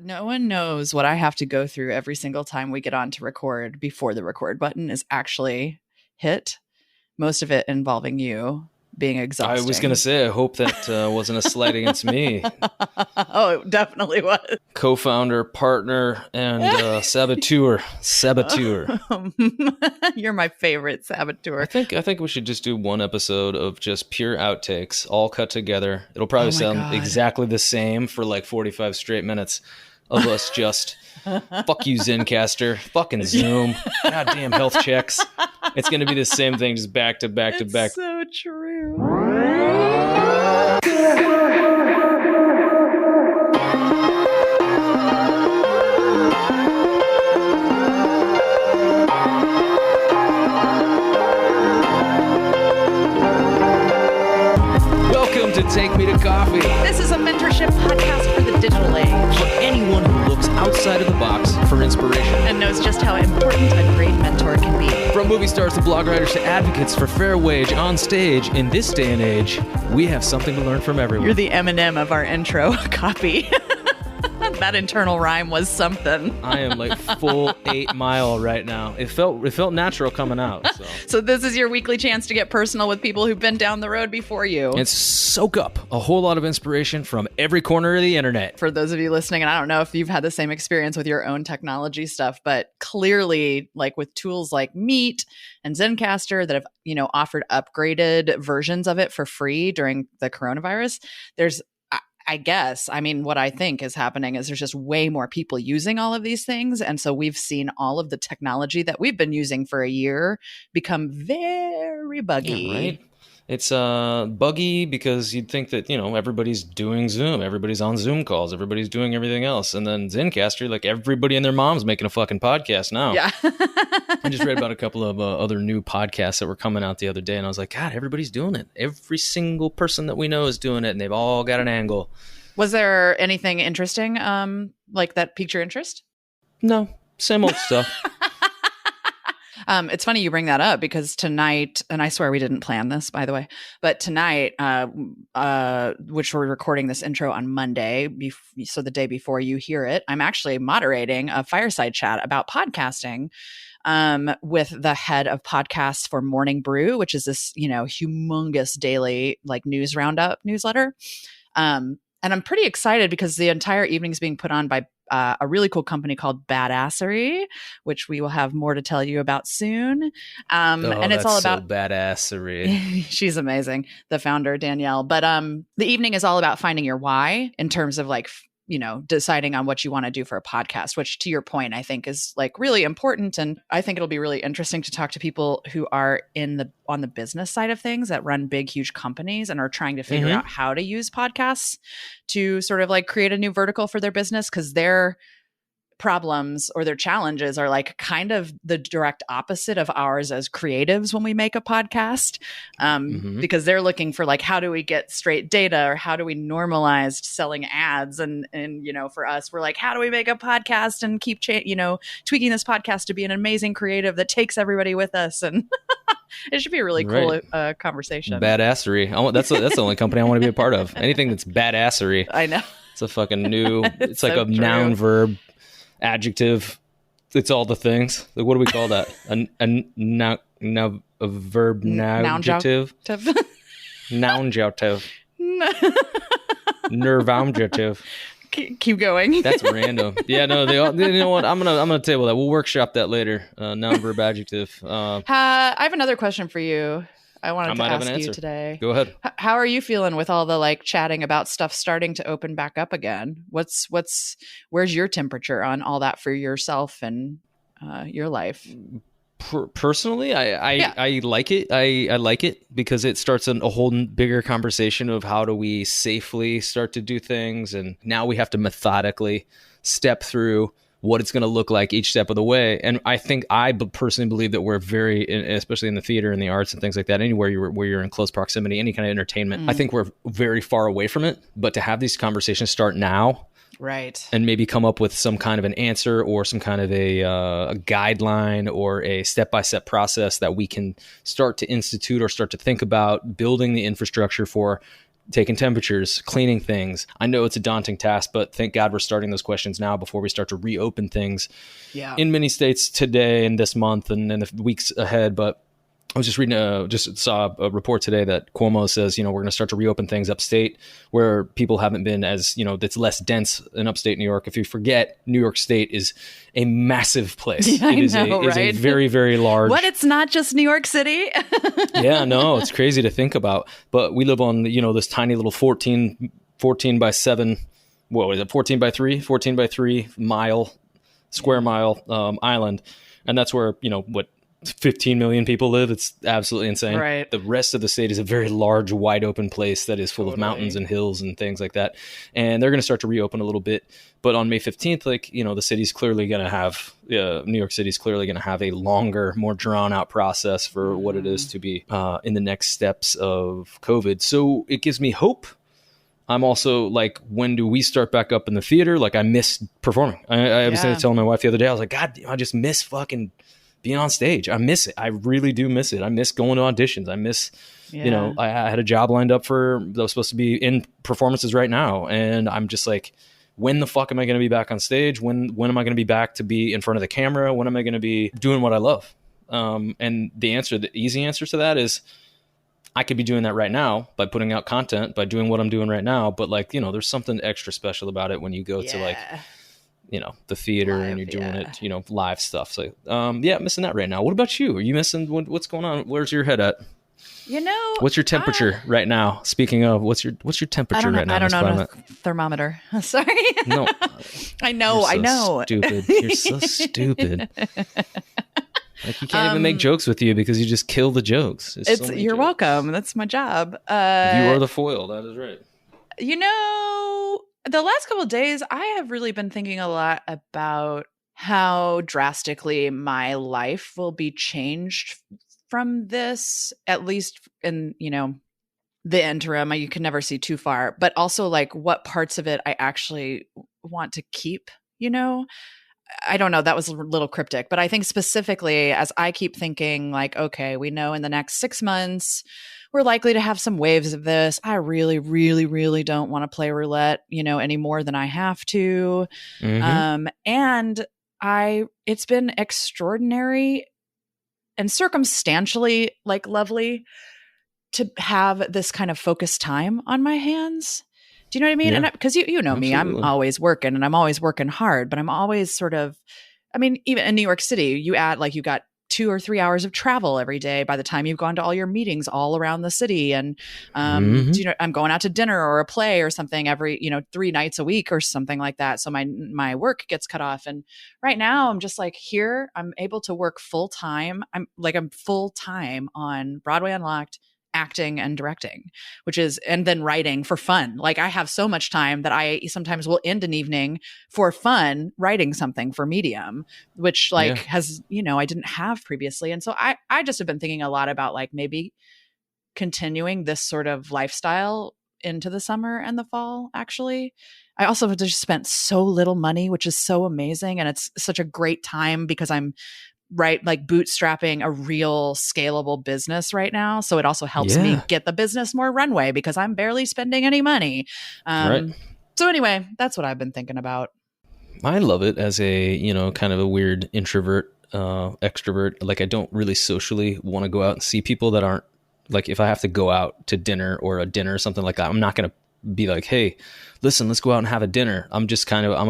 No one knows what I have to go through every single time we get on to record before the record button is actually hit. Most of it involving you being exhausting. I was going to say, I hope that wasn't a slight against me. Oh, it definitely was. Co-founder, partner, and saboteur. You're my favorite saboteur. I think we should just do one episode of just pure outtakes, all cut together. It'll probably sound exactly the same for like 45 straight minutes of us just, fuck you, Zencastr, fucking Zoom, goddamn health checks. It's going to be the same thing, just back to back to back. So true. Welcome to Take Me to Coffee. This is a mentorship podcast for the digital age. For anyone who looks outside of the box for inspiration. And knows just how important a great mentor can be. From movie stars to blog writers to advocates for fair wage on stage, in this day and age, we have something to learn from everyone. You're the Eminem of our intro copy. That internal rhyme was something. I am like full 8 Mile right now. It felt natural coming out. So this is your weekly chance to get personal with people who've been down the road before you. And soak up a whole lot of inspiration from every corner of the internet. For those of you listening, and I don't know if you've had the same experience with your own technology stuff, but clearly, like with tools like Meet and Zencastr that have, offered upgraded versions of it for free during the coronavirus, what I think is happening is there's just way more people using all of these things. And so we've seen all of the technology that we've been using for a year become very buggy. Yeah, right? It's buggy because you'd think that, everybody's doing Zoom. Everybody's on Zoom calls. Everybody's doing everything else. And then Zencastr, like everybody and their mom's making a fucking podcast now. Yeah. I just read about a couple of other new podcasts that were coming out the other day. And I was like, God, everybody's doing it. Every single person that we know is doing it. And they've all got an angle. Was there anything interesting like that piqued your interest? No, same old stuff. It's funny you bring that up because tonight, and I swear we didn't plan this, by the way, but tonight, which we're recording this intro on Monday, so the day before you hear it, I'm actually moderating a fireside chat about podcasting with the head of podcasts for Morning Brew, which is this, humongous daily like news roundup newsletter. And I'm pretty excited because the entire evening is being put on by a really cool company called Badassery, which we will have more to tell you about soon. And it's all about Badassery. She's amazing, the founder, Danielle. But the evening is all about finding your why in terms of like, deciding on what you want to do for a podcast, which to your point, I think is like really important. And I think it'll be really interesting to talk to people who are on the business side of things that run big, huge companies and are trying to figure out how to use podcasts to sort of like create a new vertical for their business, because their problems or their challenges are like kind of the direct opposite of ours as creatives when we make a podcast, because they're looking for like, how do we get straight data, or how do we normalize selling ads? And for us, we're like, how do we make a podcast and keep tweaking this podcast to be an amazing creative that takes everybody with us? And it should be a really cool conversation. Badassery. That's the only company I want to be a part of. Anything that's badassery. I know. It's a fucking new, it's like so a true. noun, verb, adjective. It's all the things. Like, what do we call that? A verb nounjative. Nounjative. Nervounjative. Keep going. That's random. Yeah, no, you know what? I'm gonna table that. We'll workshop that later. Noun, verb, adjective. I have another question for you. I wanted to ask you today. Go ahead. How are you feeling with all the like chatting about stuff starting to open back up again? Where's your temperature on all that for yourself and your life? Personally, I like it. I like it because it starts a whole bigger conversation of how do we safely start to do things, and now we have to methodically step through what it's going to look like each step of the way. And I think I personally believe that we're very, especially in the theater and the arts and things like that, anywhere where you're in close proximity, any kind of entertainment, I think we're very far away from it. But to have these conversations start now, right, and maybe come up with some kind of an answer or some kind of a guideline or a step-by-step process that we can start to institute or start to think about building the infrastructure for taking temperatures, cleaning things. I know it's a daunting task, but thank God we're starting those questions now before we start to reopen things in many states today and this month and in the weeks ahead. But I was just reading, just saw a report today that Cuomo says, we're going to start to reopen things upstate where people haven't been as, that's less dense in upstate New York. If you forget, New York State is a massive place. Yeah, it is right? a very, very large. What? It's not just New York City? Yeah, no, it's crazy to think about. But we live on, this tiny little 14 by 7, what was it, 14 by 3 square mile island. And that's where, 15 million people live. It's absolutely insane. Right. The rest of the state is a very large, wide open place that is full of mountains and hills and things like that. And they're going to start to reopen a little bit. But on May 15th, the city's clearly going to have, New York City's clearly going to have a longer, more drawn out process for what it is to be in the next steps of COVID. So it gives me hope. I'm also when do we start back up in the theater? I miss performing. I was telling my wife the other day, I was like, God, I just miss fucking being on stage. I miss it. I really do miss it. I miss going to auditions. I miss, I had a job lined up that was supposed to be in performances right now. And I'm just like, when the fuck am I going to be back on stage? When am I going to be back to be in front of the camera? When am I going to be doing what I love? And the easy answer to that is I could be doing that right now by putting out content, by doing what I'm doing right now. But there's something extra special about it when you go to the theater live, and you're doing it, live stuff. So, missing that right now. What about you? Are you missing what's going on? Where's your head at? What's your temperature right now? Speaking of, what's your temperature right now? I don't know. No thermometer. Sorry. No. I know. Stupid. You're so stupid. You can't even make jokes with you because you just kill the jokes. You're welcome. That's my job. You are the foil. That is right. The last couple of days, I have really been thinking a lot about how drastically my life will be changed from this, at least in, the interim. You can never see too far, but also what parts of it I actually want to keep, I don't know. That was a little cryptic, but I think specifically as I keep thinking okay, we know in the next 6 months, we're likely to have some waves of this. I really, really, really don't want to play roulette, any more than I have to. Mm-hmm. And it's been extraordinary and circumstantially lovely to have this kind of focused time on my hands. Do you know what I mean? Yeah. And because you know me, I'm always working and I'm always working hard, but I'm always even in New York City, you add you got 2 or 3 hours of travel every day by the time you've gone to all your meetings all around the city. And, I'm going out to dinner or a play or something every, 3 nights a week or something like that. So my work gets cut off. And right now I'm just here, I'm able to work full time. I'm full time on Broadway Unlocked, acting and directing, and then writing for fun. I have so much time that I sometimes will end an evening for fun writing something for Medium, which has, I didn't have previously. And so I just have been thinking a lot about maybe continuing this sort of lifestyle into the summer and the fall. Actually, I also have just spent so little money, which is so amazing. And it's such a great time because I'm bootstrapping a real scalable business right now. So it also helps me get the business more runway because I'm barely spending any money. Right. So anyway, that's what I've been thinking about. I love it as a, kind of a weird introvert, extrovert. I don't really socially want to go out and see people that aren't if I have to go out to dinner or a dinner or something like that, I'm not going to be hey, listen, let's go out and have a dinner. I'm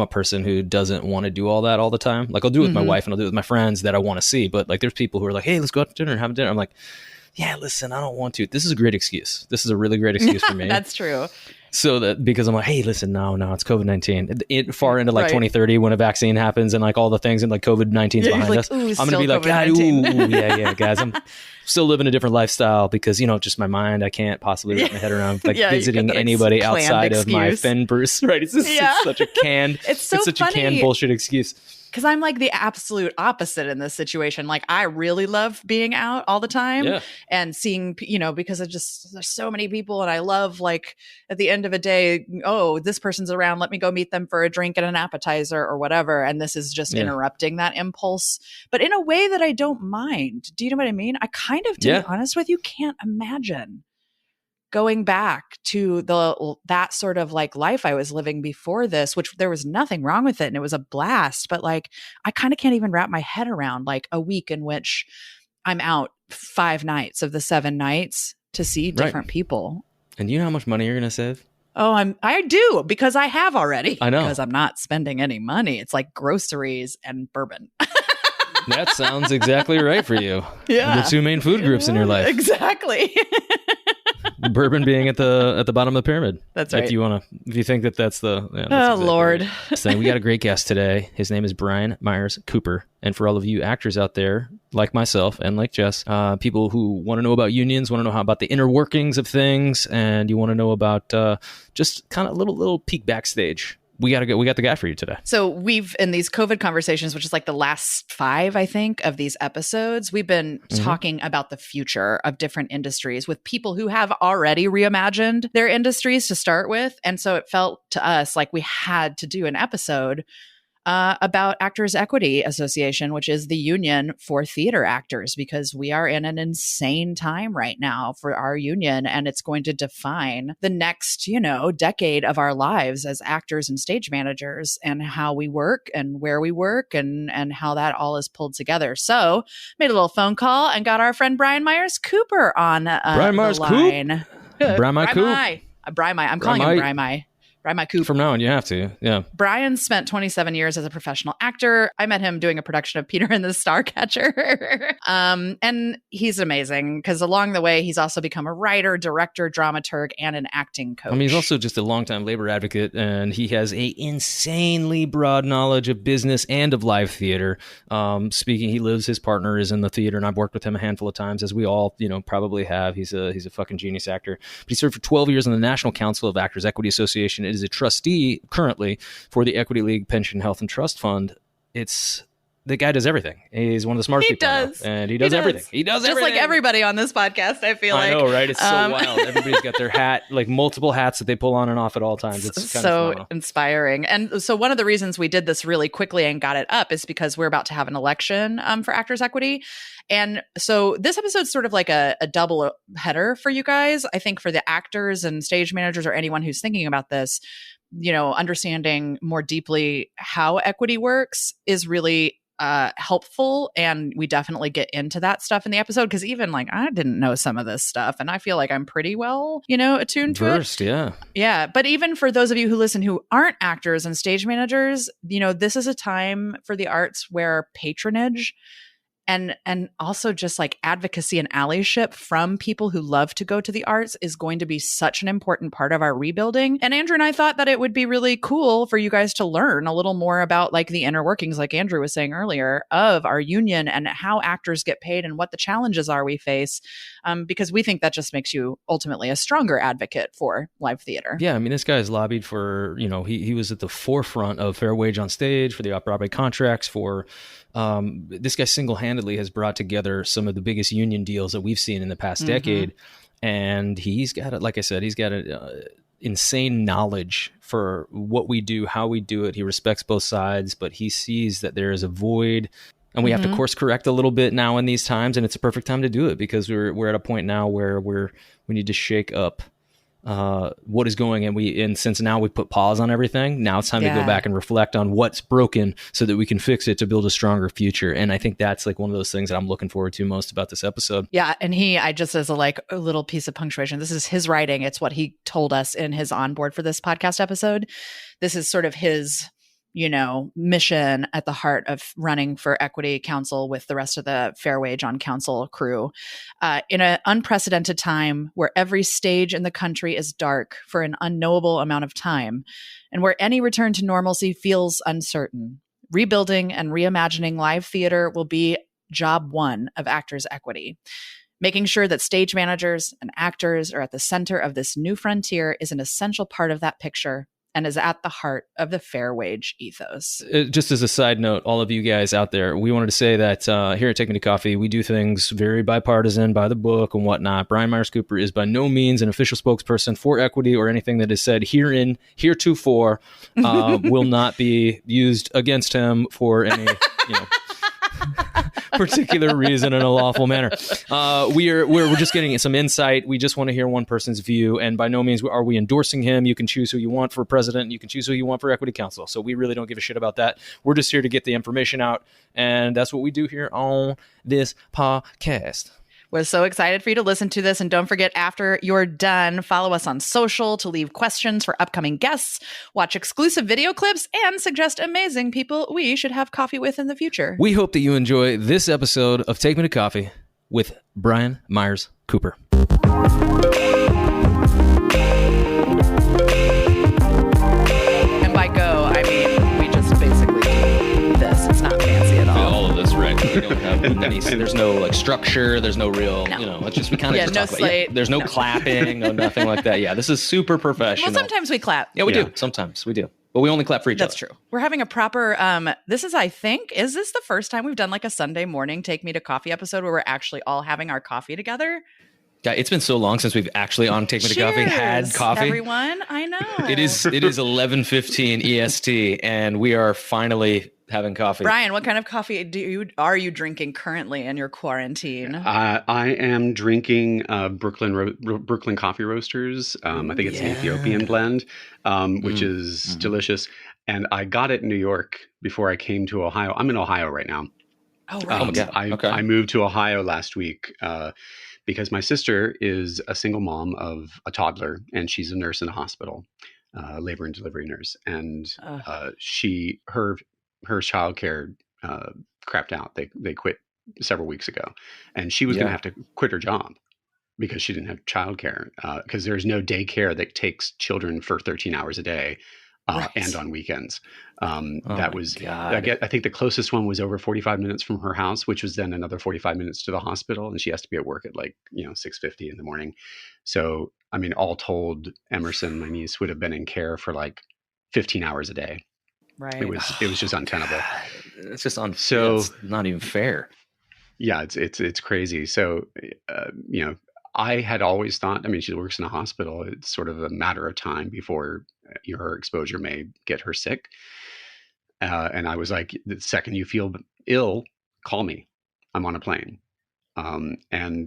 a person who doesn't want to do all that all the time. I'll do it with my wife and I'll do it with my friends that I want to see. But there's people who are hey, let's go out to dinner and have a dinner. I'm yeah, listen, I don't want to. This is a great excuse. This is a really great excuse for me. That's true. So that because I'm hey, listen, no, it's COVID-19. It far into 2030 when a vaccine happens and all the things and COVID-19 is behind us. I'm going to be yeah, guys, I'm still living a different lifestyle because, just my mind, I can't possibly wrap my head around visiting anybody outside of my Fenn Bruce, right? It's such a canned, it's such a canned bullshit excuse. Because I'm the absolute opposite in this situation. I really love being out all the time and seeing, because there's so many people and I love at the end of a day, oh, this person's around. Let me go meet them for a drink and an appetizer or whatever. And this is just interrupting that impulse, but in a way that I don't mind. Do you know what I mean? I kind of, to be honest with you, can't imagine going back to that sort of like life I was living before this, which there was nothing wrong with it and it was a blast, but like I kind of can't even wrap my head around like a week in which I'm out 5 nights of the 7 nights to see different people. And you know how much money you're going to save? Oh, I do, because I have already. I know. Because I'm not spending any money. It's like groceries and bourbon. That sounds exactly right for you. Yeah. The 2 main food groups in your life. Exactly. Bourbon being at the bottom of the pyramid. That's right. If you think that's the that's exactly Lord. Right. So we got a great guest today. His name is Brian Myers Cooper. And for all of you actors out there, like myself and like Jess, people who want to know about unions, want to know how about the inner workings of things, and you want to know about just kind of little peek backstage. We got the guy for you today. So we've, in these COVID conversations, which is like the last 5, I think, of these episodes, we've been talking about the future of different industries with people who have already reimagined their industries to start with. And so it felt to us like we had to do an episode about Actors Equity Association, which is the union for theater actors, because we are in an insane time right now for our union, and it's going to define the next, decade of our lives as actors and stage managers, and how we work and where we work and how that all is pulled together. So made a little phone call and got our friend Brian Myers Cooper on Brian Myers the line. Brian Myers Cooper. Brian Myers. I'm calling him Brian Myers. Brian Cooper. From now on, you have to. Yeah. Brian spent 27 years as a professional actor. I met him doing a production of Peter and the Starcatcher. And he's amazing because along the way, he's also become a writer, director, dramaturg, and an acting coach. I mean, he's also just a longtime labor advocate, and he has a insanely broad knowledge of business and of live theater. His partner is in the theater, and I've worked with him a handful of times, as we all, probably have. He's a fucking genius actor. But he served for 12 years on the National Council of Actors Equity Association. Is a trustee currently for the Equity League Pension Health and Trust Fund. The guy does everything. He's one of the smartest people. And he does everything. He does just everything. Like everybody on this podcast, I feel like. I know, right? It's so wild. Everybody's got their hat, like multiple hats that they pull on and off at all times. It's kind of so inspiring. And so one of the reasons we did this really quickly and got it up is because we're about to have an election for Actors Equity. And so this episode's sort of like a double header for you guys. I think for the actors and stage managers or anyone who's thinking about this, understanding more deeply how equity works is really helpful. And we definitely get into that stuff in the episode, because even like I didn't know some of this stuff, and I feel like I'm pretty well, attuned to it. Yeah. But even for those of you who listen who aren't actors and stage managers, this is a time for the arts where patronage and also just like advocacy and allyship from people who love to go to the arts is going to be such an important part of our rebuilding. And Andrew and I thought that it would be really cool for you guys to learn a little more about like the inner workings, like Andrew was saying earlier, of our union and how actors get paid and what the challenges are we face, because we think that just makes you ultimately a stronger advocate for live theater. Yeah, I mean, this guy's lobbied for, he was at the forefront of fair wage on stage, for the off-Broadway contracts, for this guy single-handedly has brought together some of the biggest union deals that we've seen in the past decade. And he's got, like I said, he's got an insane knowledge for what we do, how we do it. He respects both sides, but he sees that there is a void, and we have to course correct a little bit now in these times. And it's a perfect time to do it, because we're at a point now where we need to shake up what is going, and since now we put pause on everything, now it's time to go back and reflect on what's broken so that we can fix it to build a stronger future. And I think that's like one of those things that I'm looking forward to most about this episode. Yeah. And I just, as a little piece of punctuation, this is his writing. It's what he told us in his onboard for this podcast episode. This is sort of his mission at the heart of running for Equity Council with the rest of the Fair Wage on Council crew. In an unprecedented time where every stage in the country is dark for an unknowable amount of time, and where any return to normalcy feels uncertain, rebuilding and reimagining live theater will be job one of Actors Equity. Making sure that stage managers and actors are at the center of this new frontier is an essential part of that picture, and is at the heart of the fair wage ethos. Just as a side note, all of you guys out there, we wanted to say that here at Take Me to Coffee, we do things very bipartisan, by the book and whatnot. Brian Myers Cooper is by no means an official spokesperson for equity, or anything that is said heretofore will not be used against him for any, particular reason in a lawful manner. We're just getting some insight. We just want to hear one person's view, and by no means are we endorsing him. You can choose who you want for president. You can choose who you want for equity council. So we really don't give a shit about that. We're just here to get the information out, and that's what we do here on this podcast. We're so excited for you to listen to this. And don't forget, after you're done, follow us on social to leave questions for upcoming guests, watch exclusive video clips, and suggest amazing people we should have coffee with in the future. We hope that you enjoy this episode of Take Me to Coffee with Brian Myers Cooper. And by go, I mean, we just basically do this. It's not fancy at all. All of this, right? We don't have any, there's no like structure. There's no real, it's just, we kind of just no talk about slate. it. There's no clapping, no nothing like that. Yeah, this is super professional. Well, sometimes we clap. Yeah, we do. Sometimes we do. But we only clap for each other. That's true. We're having a proper, is this the first time we've done like a Sunday morning Take Me to Coffee episode where we're actually all having our coffee together? Yeah, it's been so long since we've actually on Take Me to Coffee had coffee. Everyone, I know. It is 11:15 EST, and we are finally having coffee. Brian, what kind of coffee are you drinking currently in your quarantine? I am drinking Brooklyn Coffee Roasters. I think it's an Ethiopian blend, which is delicious. And I got it in New York before I came to Ohio. I'm in Ohio right now. Oh, right. I moved to Ohio last week because my sister is a single mom of a toddler, and she's a nurse in a hospital, labor and delivery nurse. And her childcare crapped out. They quit several weeks ago, and she was going to have to quit her job because she didn't have childcare. Because there's no daycare that takes children for 13 hours a day and on weekends. I think the closest one was over 45 minutes from her house, which was then another 45 minutes to the hospital, and she has to be at work at 6:50 in the morning. So I mean, all told, Emerson, my niece, would have been in care for 15 hours a day. Right. It was just untenable. It's just it's not even fair. Yeah, it's crazy. So, I had always thought, she works in a hospital. It's sort of a matter of time before her exposure may get her sick. And I was like, the second you feel ill, call me. I'm on a plane. And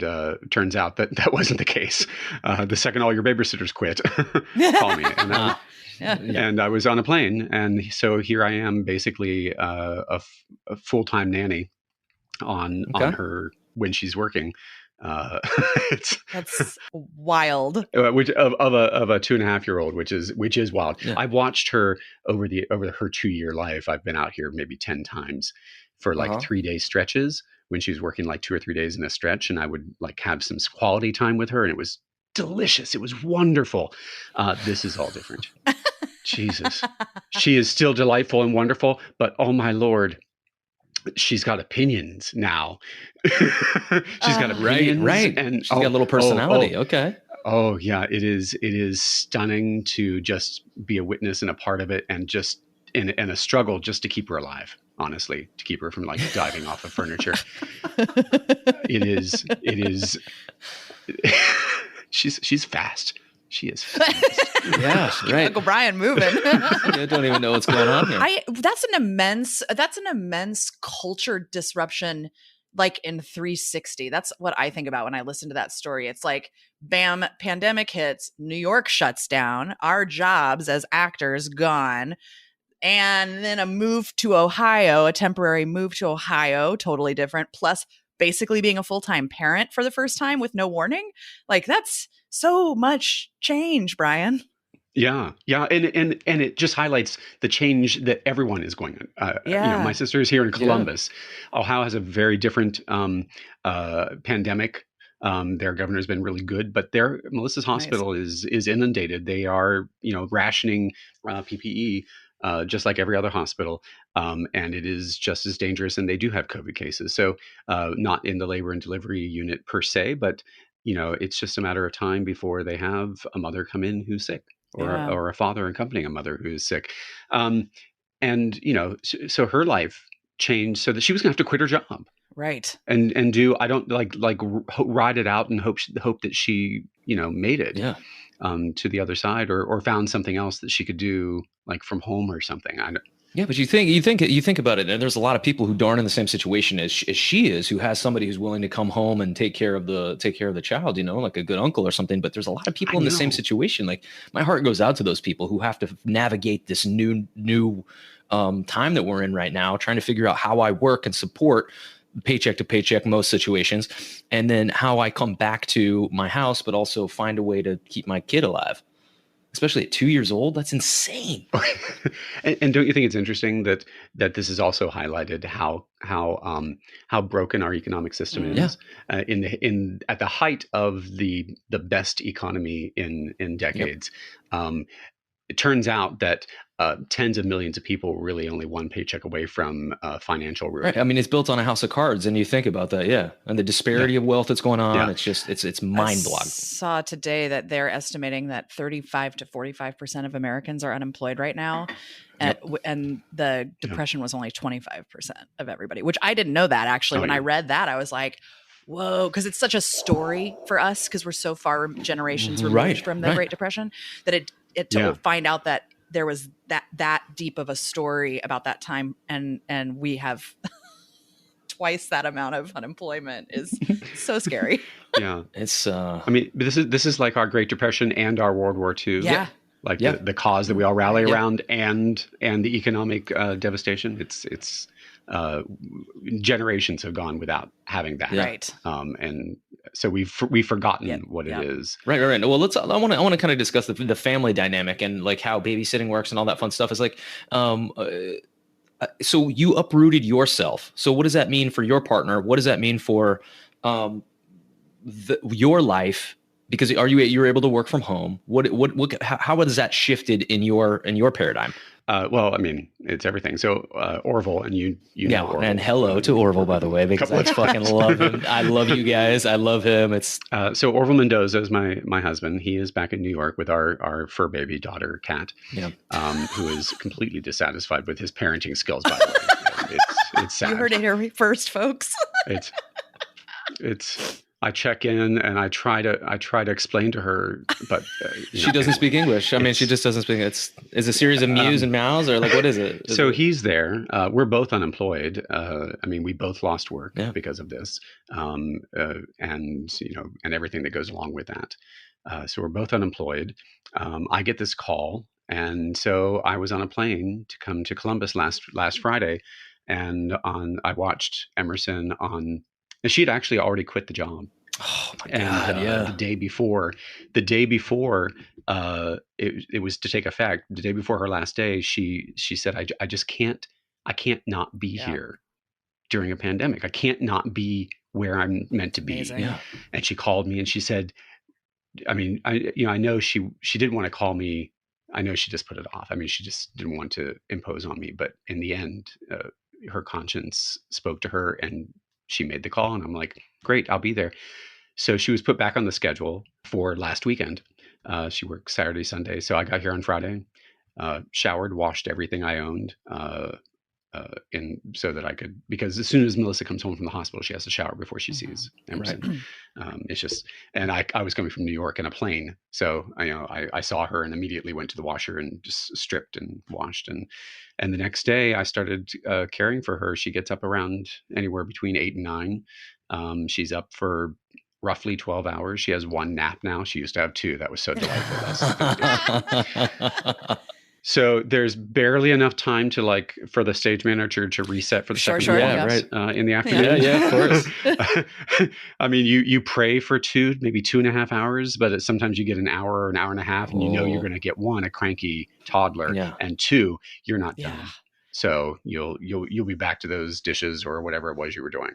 turns out that wasn't the case. The second all your babysitters quit, call me. And I was on a plane, and so here I am, basically a full-time nanny on her when she's working. That's wild. Which of a 2.5-year-old, which is wild. Yeah. I've watched her over her 2-year life. I've been out here maybe 10 times for 3-day stretches when she was working 2 or 3 days in a stretch, and I would have some quality time with her, and it was delicious. It was wonderful. This is all different. Jesus. She is still delightful and wonderful, but oh my Lord, she's got opinions now. She's got opinions. Right. And she's got a little personality. Okay. Oh yeah. It is stunning to just be a witness and a part of it, and just in a struggle just to keep her alive, honestly, to keep her from diving off of furniture. It is she's fast. She is fast. Yeah, right. Uncle Brian moving. I don't even know what's going on here. That's an immense culture disruption, in 360. That's what I think about when I listen to that story. It's bam, pandemic hits, New York shuts down, our jobs as actors gone, and then a temporary move to Ohio, totally different, plus basically being a full-time parent for the first time with no warning. That's so much change, Brian. Yeah. And it just highlights the change that everyone is going on. My sister is here in Columbus. Yeah. Ohio has a very different pandemic. Their governor's been really good, but Melissa's hospital is inundated. They are, rationing PPE just like every other hospital. And it is just as dangerous, and they do have COVID cases. So not in the labor and delivery unit per se, but it's just a matter of time before they have a mother come in who's sick, or a father accompanying a mother who's sick. So her life changed so that she was going to have to quit her job. Right. And do, I don't ride it out and hope that she, made it to the other side, or found something else that she could do from home or something. Yeah, but you think about it, and there's a lot of people who aren't in the same situation as she is, who has somebody who's willing to come home and take care of the child, like a good uncle or something. But there's a lot of people I in the same know. situation. Like my heart goes out to those people who have to navigate this new time that we're in right now, trying to figure out how I work and support paycheck to paycheck most situations, and then how I come back to my house, but also find a way to keep my kid alive. Especially at 2 years old, that's insane. And don't you think it's interesting that this is also highlighted how broken our economic system is at the height of the best economy in decades. Yep. It turns out that tens of millions of people were really only one paycheck away from financial ruin. Right. I mean, it's built on a house of cards, and you think about that, and the disparity of wealth that's going on. It's just it's mind-boggling. I saw today that they're estimating that 35 to 45% of Americans are unemployed right now, and the depression was only 25% of everybody, which I didn't know that actually. When I read that, I was like, whoa, because it's such a story for us because we're so far generations removed from the Great Depression that to find out that there was that deep of a story about that time, and we have twice that amount of unemployment is so scary. Yeah, it's. I mean, this is like our Great Depression and our World War II. Yeah, like the cause that we all rally around, and the economic devastation. It's generations have gone without having that. Right. And so we've forgotten what it is. Right. Well, I want to kind of discuss the family dynamic and like how babysitting works and all that fun stuff. Is like, so you uprooted yourself. So what does that mean for your partner? What does that mean for your life? Because you're able to work from home. How has that shifted in your paradigm? Well, I mean, it's everything. So Orville, and you know Orville. And hello to Orville, by the way, because I fucking love him. I love you guys. I love him. It's so Orville Mendoza is my husband. He is back in New York with our fur baby daughter, Kat, who is completely dissatisfied with his parenting skills. By the way, it's sad. You heard it here first, folks. It's. I check in and I try to explain to her, but she doesn't speak English. I mean, she just doesn't speak. It's a series of mews and mows, or like what is it? He's there. We're both unemployed. I mean, we both lost work because of this, and everything that goes along with that. So we're both unemployed. I get this call, and so I was on a plane to come to Columbus last Friday, and I watched Emerson on. And she'd actually already quit the job. Oh my God! The day before, it was to take effect. The day before her last day, she said, "I just can't. I can't not be here during a pandemic. I can't not be where I'm meant to be." Yeah. And she called me and she said, "I mean, I know she didn't want to call me. I know she just put it off. I mean, she just didn't want to impose on me. But in the end, her conscience spoke to her and." She made the call and I'm like, great, I'll be there. So she was put back on the schedule for last weekend. She worked Saturday, Sunday. So I got here on Friday, showered, washed everything I owned, so that I could, because as soon as Melissa comes home from the hospital, she has to shower before she sees Emerson. Right. It's just, and I was coming from New York in a plane. So, I saw her and immediately went to the washer and just stripped and washed. And the next day I started caring for her. She gets up around anywhere between 8 and 9. She's up for roughly 12 hours. She has one nap now. She used to have 2. That was so delightful. So there's barely enough time to for the stage manager to reset for the second block, in the afternoon. Yeah, of course. I mean, you pray for 2, maybe 2.5 hours, but sometimes you get an hour or an hour and a half, and you're going to get 1, a cranky toddler, and 2, you're not done. So you'll be back to those dishes or whatever it was you were doing.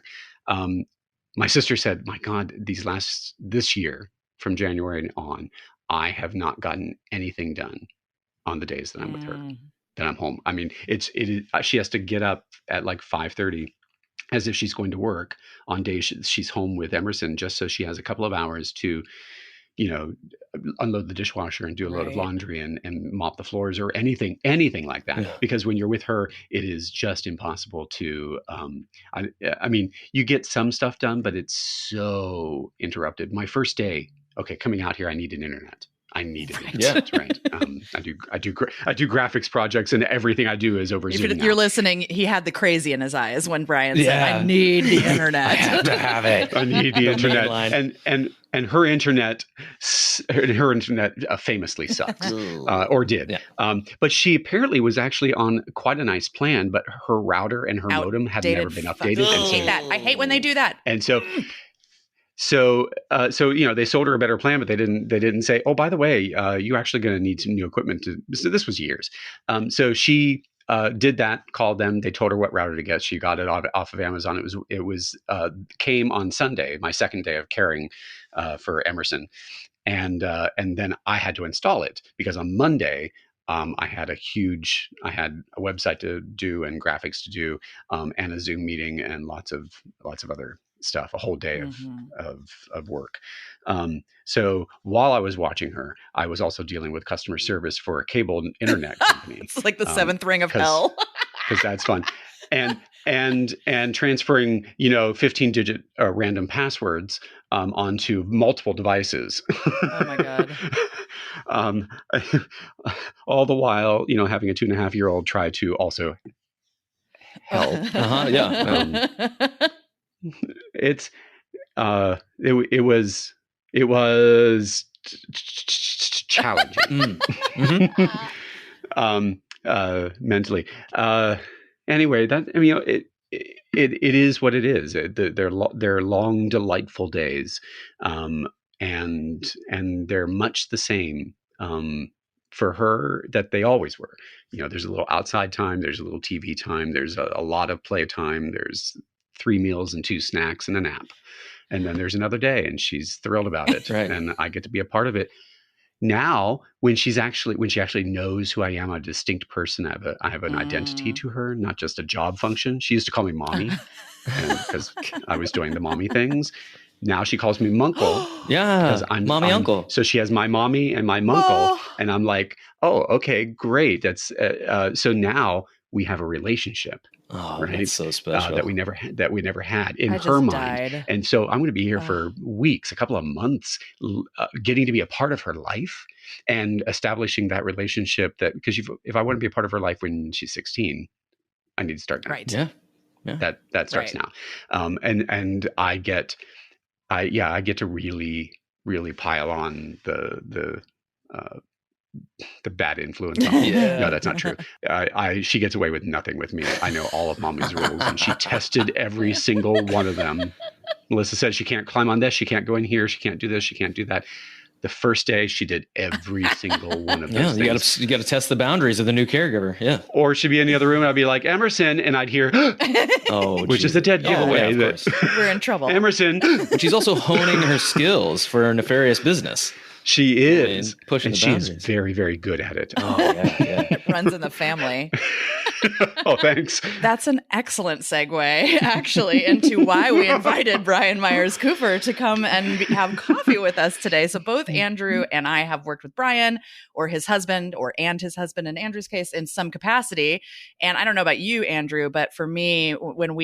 My sister said, "My God, this year from January on, I have not gotten anything done." On the days that I'm with her, that I'm home. I mean, she has to get up at like 5:30 as if she's going to work on days she's home with Emerson, just so she has a couple of hours to, unload the dishwasher and do a load of laundry and mop the floors or anything like that. Yeah. Because when you're with her, it is just impossible to, I mean, you get some stuff done, but it's so interrupted. My first day, coming out here, I need an internet. I needed it. Yeah. That's right. I do graphics projects, and everything I do is over If Zoom now. you're listening, he had the crazy in his eyes when Brian said, "I need the internet. I have to have it. I need the internet." And her internet famously sucks, or did. Yeah. But she apparently was actually on quite a nice plan, but her router and her modem had never been updated. I hate that. I hate when they do that. And so, they sold her a better plan, but they didn't say, oh, by the way, you're actually going to need some new equipment. So this was years. So she did that, called them. They told her what router to get. She got it off of Amazon. It was came on Sunday, my second day of caring for Emerson, and then I had to install it because on Monday. I had a website to do and graphics to do, and a Zoom meeting and lots of other stuff, a whole day of work. So while I was watching her, I was also dealing with customer service for a cable internet company. It's like the seventh ring of hell. Because that's fun. And transferring, 15-digit random passwords onto multiple devices. Oh my God. All the while, having a 2.5-year-old try to also help. Yeah. It was challenging. Mentally. Anyway, it is what it is. They're long, delightful days, and they're much the same for her that they always were. There's a little outside time, there's a little TV time, there's a lot of play time, there's 3 meals and 2 snacks and a nap, and then there's another day, and she's thrilled about it, Right. And I get to be a part of it. Now, when she actually knows who I am, a distinct person, I have an identity to her, not just a job function. She used to call me mommy because I was doing the mommy things. Now she calls me munkle. Yeah, mommy uncle. So she has my mommy and my munkle, and I'm like, oh, okay, great. That's so now we have a relationship. Oh, right? That's so special. That we never had in I her mind. died. And so I'm going to be here for weeks, a couple of months, getting to be a part of her life and establishing that relationship. Because if I want to be a part of her life when she's 16, I need to start now. Right. Yeah. That starts now. And I get to really, really pile on the bad influence on me. Yeah. No, that's not true. She gets away with nothing with me. I know all of mommy's rules, and she tested every single one of them. Melissa said she can't climb on this, she can't go in here, she can't do this, she can't do that. The first day, she did every single one of those things. You got to test the boundaries of the new caregiver. Yeah. Or she'd be in the other room, and I'd be like, Emerson, and I'd hear, which is a dead giveaway. Yeah, of course. We're in trouble. Emerson. But she's also honing her skills for a nefarious business. She is. Pushing and the she's boundaries. very, very good at it. Oh, yeah. It runs in the family. Oh, thanks. That's an excellent segue, actually, into why we invited Brian Myers Cooper to come and have coffee with us today. So both Andrew and I have worked with Brian or his husband and his husband in Andrew's case in some capacity. And I don't know about you, Andrew, but for me, when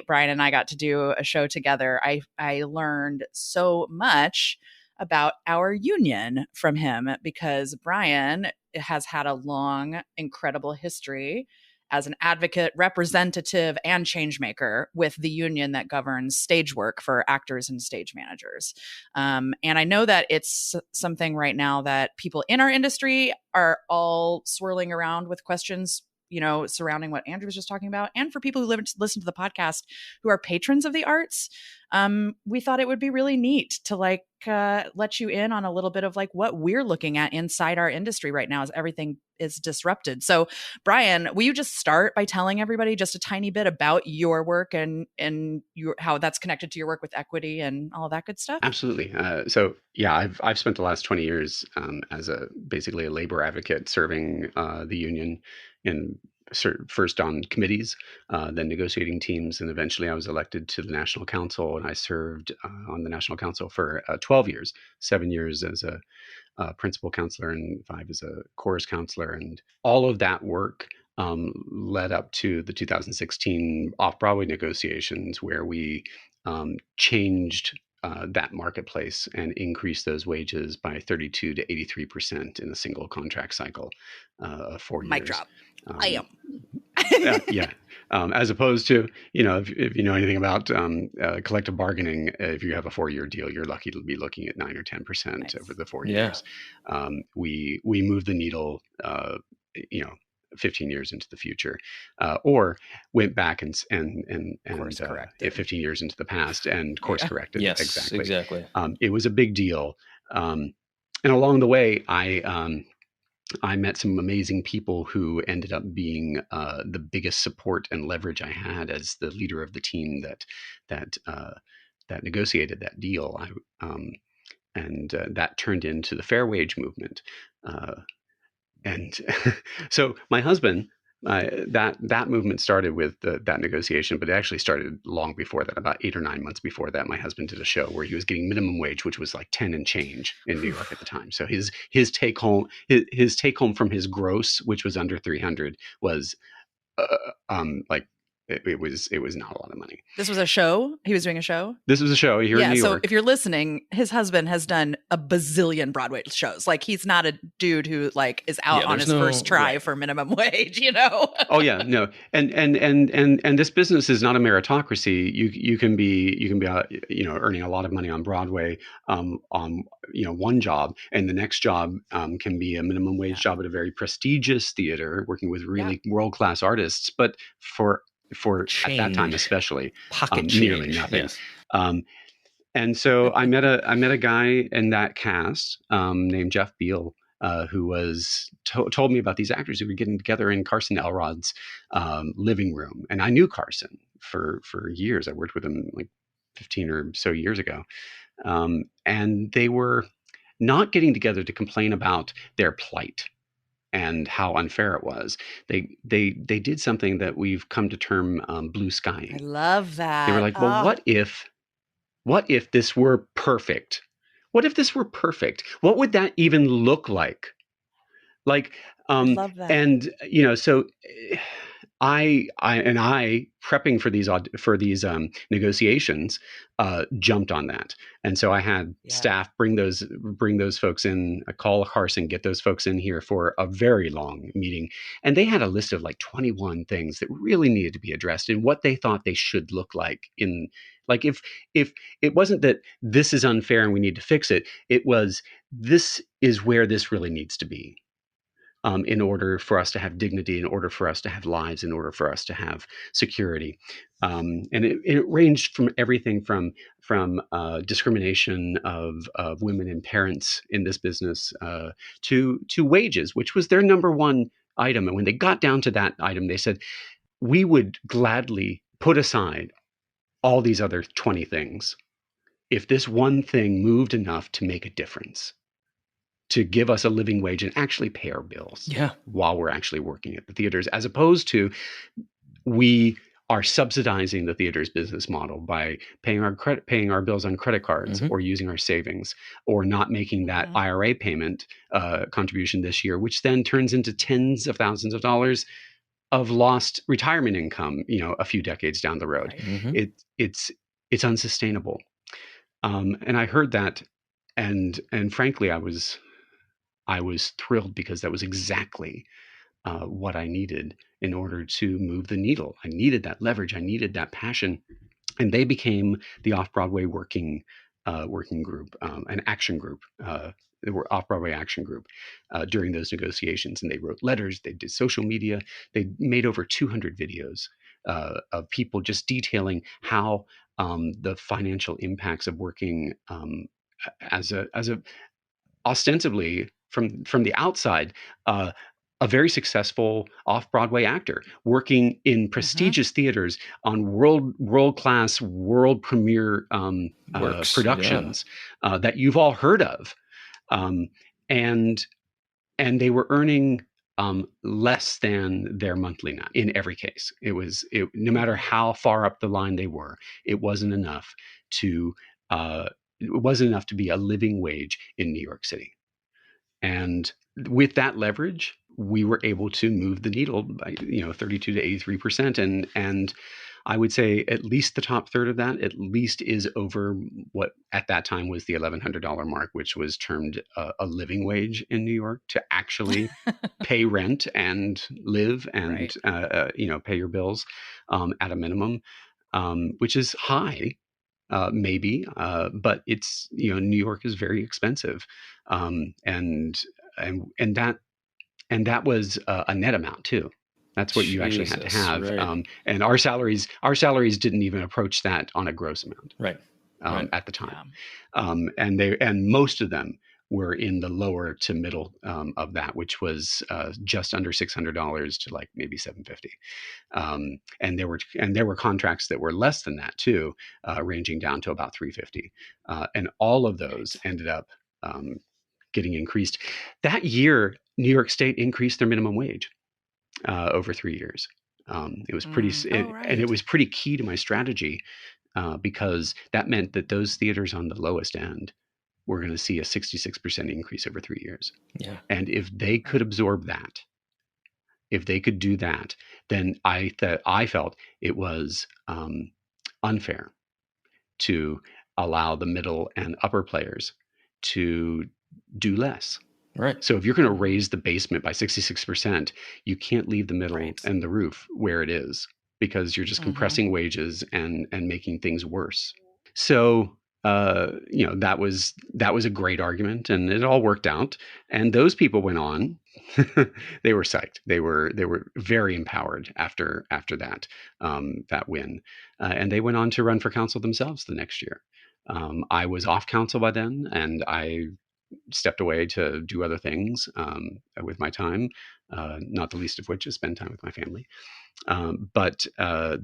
Brian and I got to do a show together, I learned so much about our union from him because Brian has had a long, incredible history as an advocate, representative, and change maker with the union that governs stage work for actors and stage managers. And I know that it's something right now that people in our industry are all swirling around with questions, surrounding what Andrew was just talking about. And for people who listen to the podcast who are patrons of the arts, we thought it would be really neat to let you in on a little bit of what we're looking at inside our industry right now as everything is disrupted. So Brian, will you just start by telling everybody just a tiny bit about your work and how that's connected to your work with equity and all that good stuff? Absolutely. So yeah, I've spent the last 20 years as basically a labor advocate serving the union first on committees, then negotiating teams, and eventually I was elected to the National Council, and I served on the National Council for 12 years, 7 years as a principal counselor and 5 as a chorus counselor. And all of that work led up to the 2016 off-Broadway negotiations, where we changed that marketplace and increase those wages by 32 to 83% in a single contract cycle of 4 Mic years. drop. I am. Yeah. As opposed to, if you know anything about collective bargaining, if you have a 4-year deal, you're lucky to be looking at 9 or 10% Nice. over the 4 years. We move the needle, 15 years into the future, or went back and Course corrected. 15 years into the past and course corrected. Yes, exactly. It was a big deal. And along the way, I met some amazing people who ended up being the biggest support and leverage I had as the leader of the team that negotiated that deal. That turned into the fair wage movement. And so my husband, that movement started with that negotiation, but it actually started long before that. About 8 or 9 months before that, my husband did a show where he was getting minimum wage, which was like 10 and change in New York at the time. So his take home from his gross, which was under 300, was like it was not a lot of money. This was a show? He was doing a show? This was a show here in New York. So if you're listening, his husband has done a bazillion Broadway shows. Like, he's not a dude who like is out on his first try for minimum wage, Oh yeah, no. And this business is not a meritocracy. You can be earning a lot of money on Broadway on one job, and the next job can be a minimum wage job at a very prestigious theater working with really world-class artists, but for change. At that time especially, nearly nothing. Yes. And so I met a guy in that cast named Jeff Beal, who was told me about these actors who were getting together in Carson Elrod's living room. And I knew Carson for years. I worked with him like 15 or so years ago. And they were not getting together to complain about their plight and how unfair it was. They did something that we've come to term blue skying. I love that. They were like, well, what if this were perfect? What if this were perfect? What would that even look like? Like, I love that. And so I prepping for these negotiations jumped on that, and so I had staff bring those folks in. I call Carson, get those folks in here for a very long meeting, and they had a list of like 21 things that really needed to be addressed and what they thought they should look like in. Like if it wasn't that this is unfair and we need to fix it, it was this is where this really needs to be. In order for us to have dignity, in order for us to have lives, in order for us to have security. And it ranged from everything from discrimination of women and parents in this business to wages, which was their number one item. And when they got down to that item, they said, we would gladly put aside all these other 20 things if this one thing moved enough to make a difference, to give us a living wage and actually pay our bills while we're actually working at the theaters, as opposed to we are subsidizing the theater's business model by paying our bills on credit cards or using our savings, or not making that IRA payment contribution this year, which then turns into tens of thousands of dollars of lost retirement income, a few decades down the road. Right. It's unsustainable. And I heard that, and frankly, I was thrilled, because that was exactly what I needed in order to move the needle. I needed that leverage. I needed that passion. And they became the Off-Broadway working group, an action group. They were Off-Broadway action group during those negotiations. And they wrote letters. They did social media. They made over 200 videos of people just detailing how the financial impacts of working as a ostensibly from the outside, a very successful off-Broadway actor working in prestigious theaters on world-class, world premiere productions that you've all heard of, and they were earning less than their monthly net in every case. No matter how far up the line they were, it wasn't enough to be a living wage in New York City. And with that leverage, we were able to move the needle by 32 to 83%. And I would say at least the top third of that at least is over what at that time was the $1,100 mark, which was termed a living wage in New York, to actually pay rent and live and pay your bills at a minimum, which is high. Maybe, but it's New York is very expensive, and that was a net amount too. That's what you actually had to have, right. And our salaries didn't even approach that on a gross amount, right. At the time, and most of them were in the lower to middle of that, which was just under $600 to like maybe $750. And there were contracts that were less than that too, ranging down to about $350. And all of those ended up getting increased. That year, New York State increased their minimum wage over 3 years. It was pretty, and it was pretty key to my strategy because that meant that those theaters on the lowest end were going to see a 66% increase over 3 years. Yeah. And if they could absorb that, if they could do that, then I felt it was unfair to allow the middle and upper players to do less. Right. So if you're going to raise the basement by 66%, you can't leave the middle and the roof where it is, because you're just compressing wages and making things worse. So that was a great argument, and it all worked out. And those people went on. They were psyched. They were very empowered after that win, and they went on to run for council themselves the next year. I was off council by then, and I stepped away to do other things with my time, not the least of which is spend time with my family. But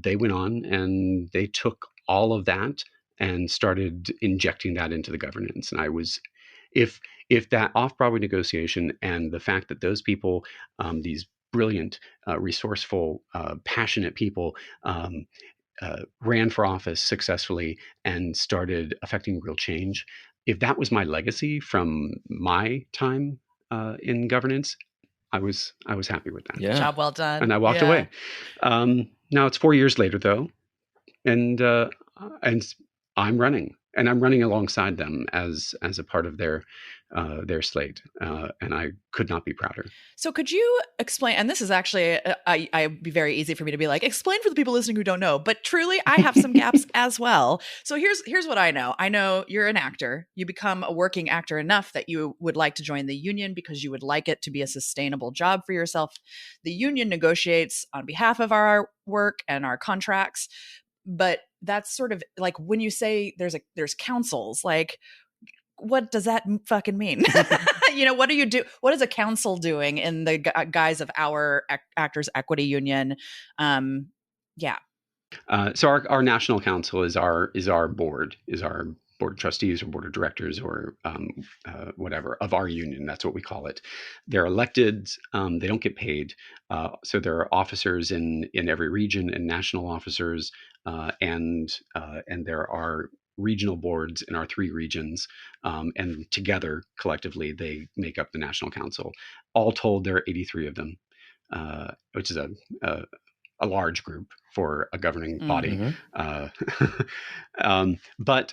they went on and they took all of that and started injecting that into the governance. And I was, if that off-Broadway negotiation and the fact that those people, these brilliant, resourceful, passionate people, ran for office successfully and started affecting real change, if that was my legacy from my time in governance, I was happy with that. Yeah. Job well done. And I walked away. Now it's 4 years later though, and I'm running, and I'm running alongside them as a part of their slate, and I could not be prouder. So could you explain, and this is actually, I'd be very easy for me to be like, explain for the people listening who don't know, but truly I have some gaps as well. So here's what I know. I know you're an actor. You become a working actor enough that you would like to join the union because you would like it to be a sustainable job for yourself. The union negotiates on behalf of our work and our contracts, but that's sort of like when you say there's councils, like, what does that fucking mean? What do you do? What is a council doing in the guise of our Actors Equity Union? So our national council is our board, is our board of trustees or board of directors or whatever of our union. That's what we call it. They're elected. They don't get paid. So there are officers in every region and national officers, and there are regional boards in our 3 regions, and together collectively they make up the national council. All told, there are 83 of them, which is a large group for a governing body. But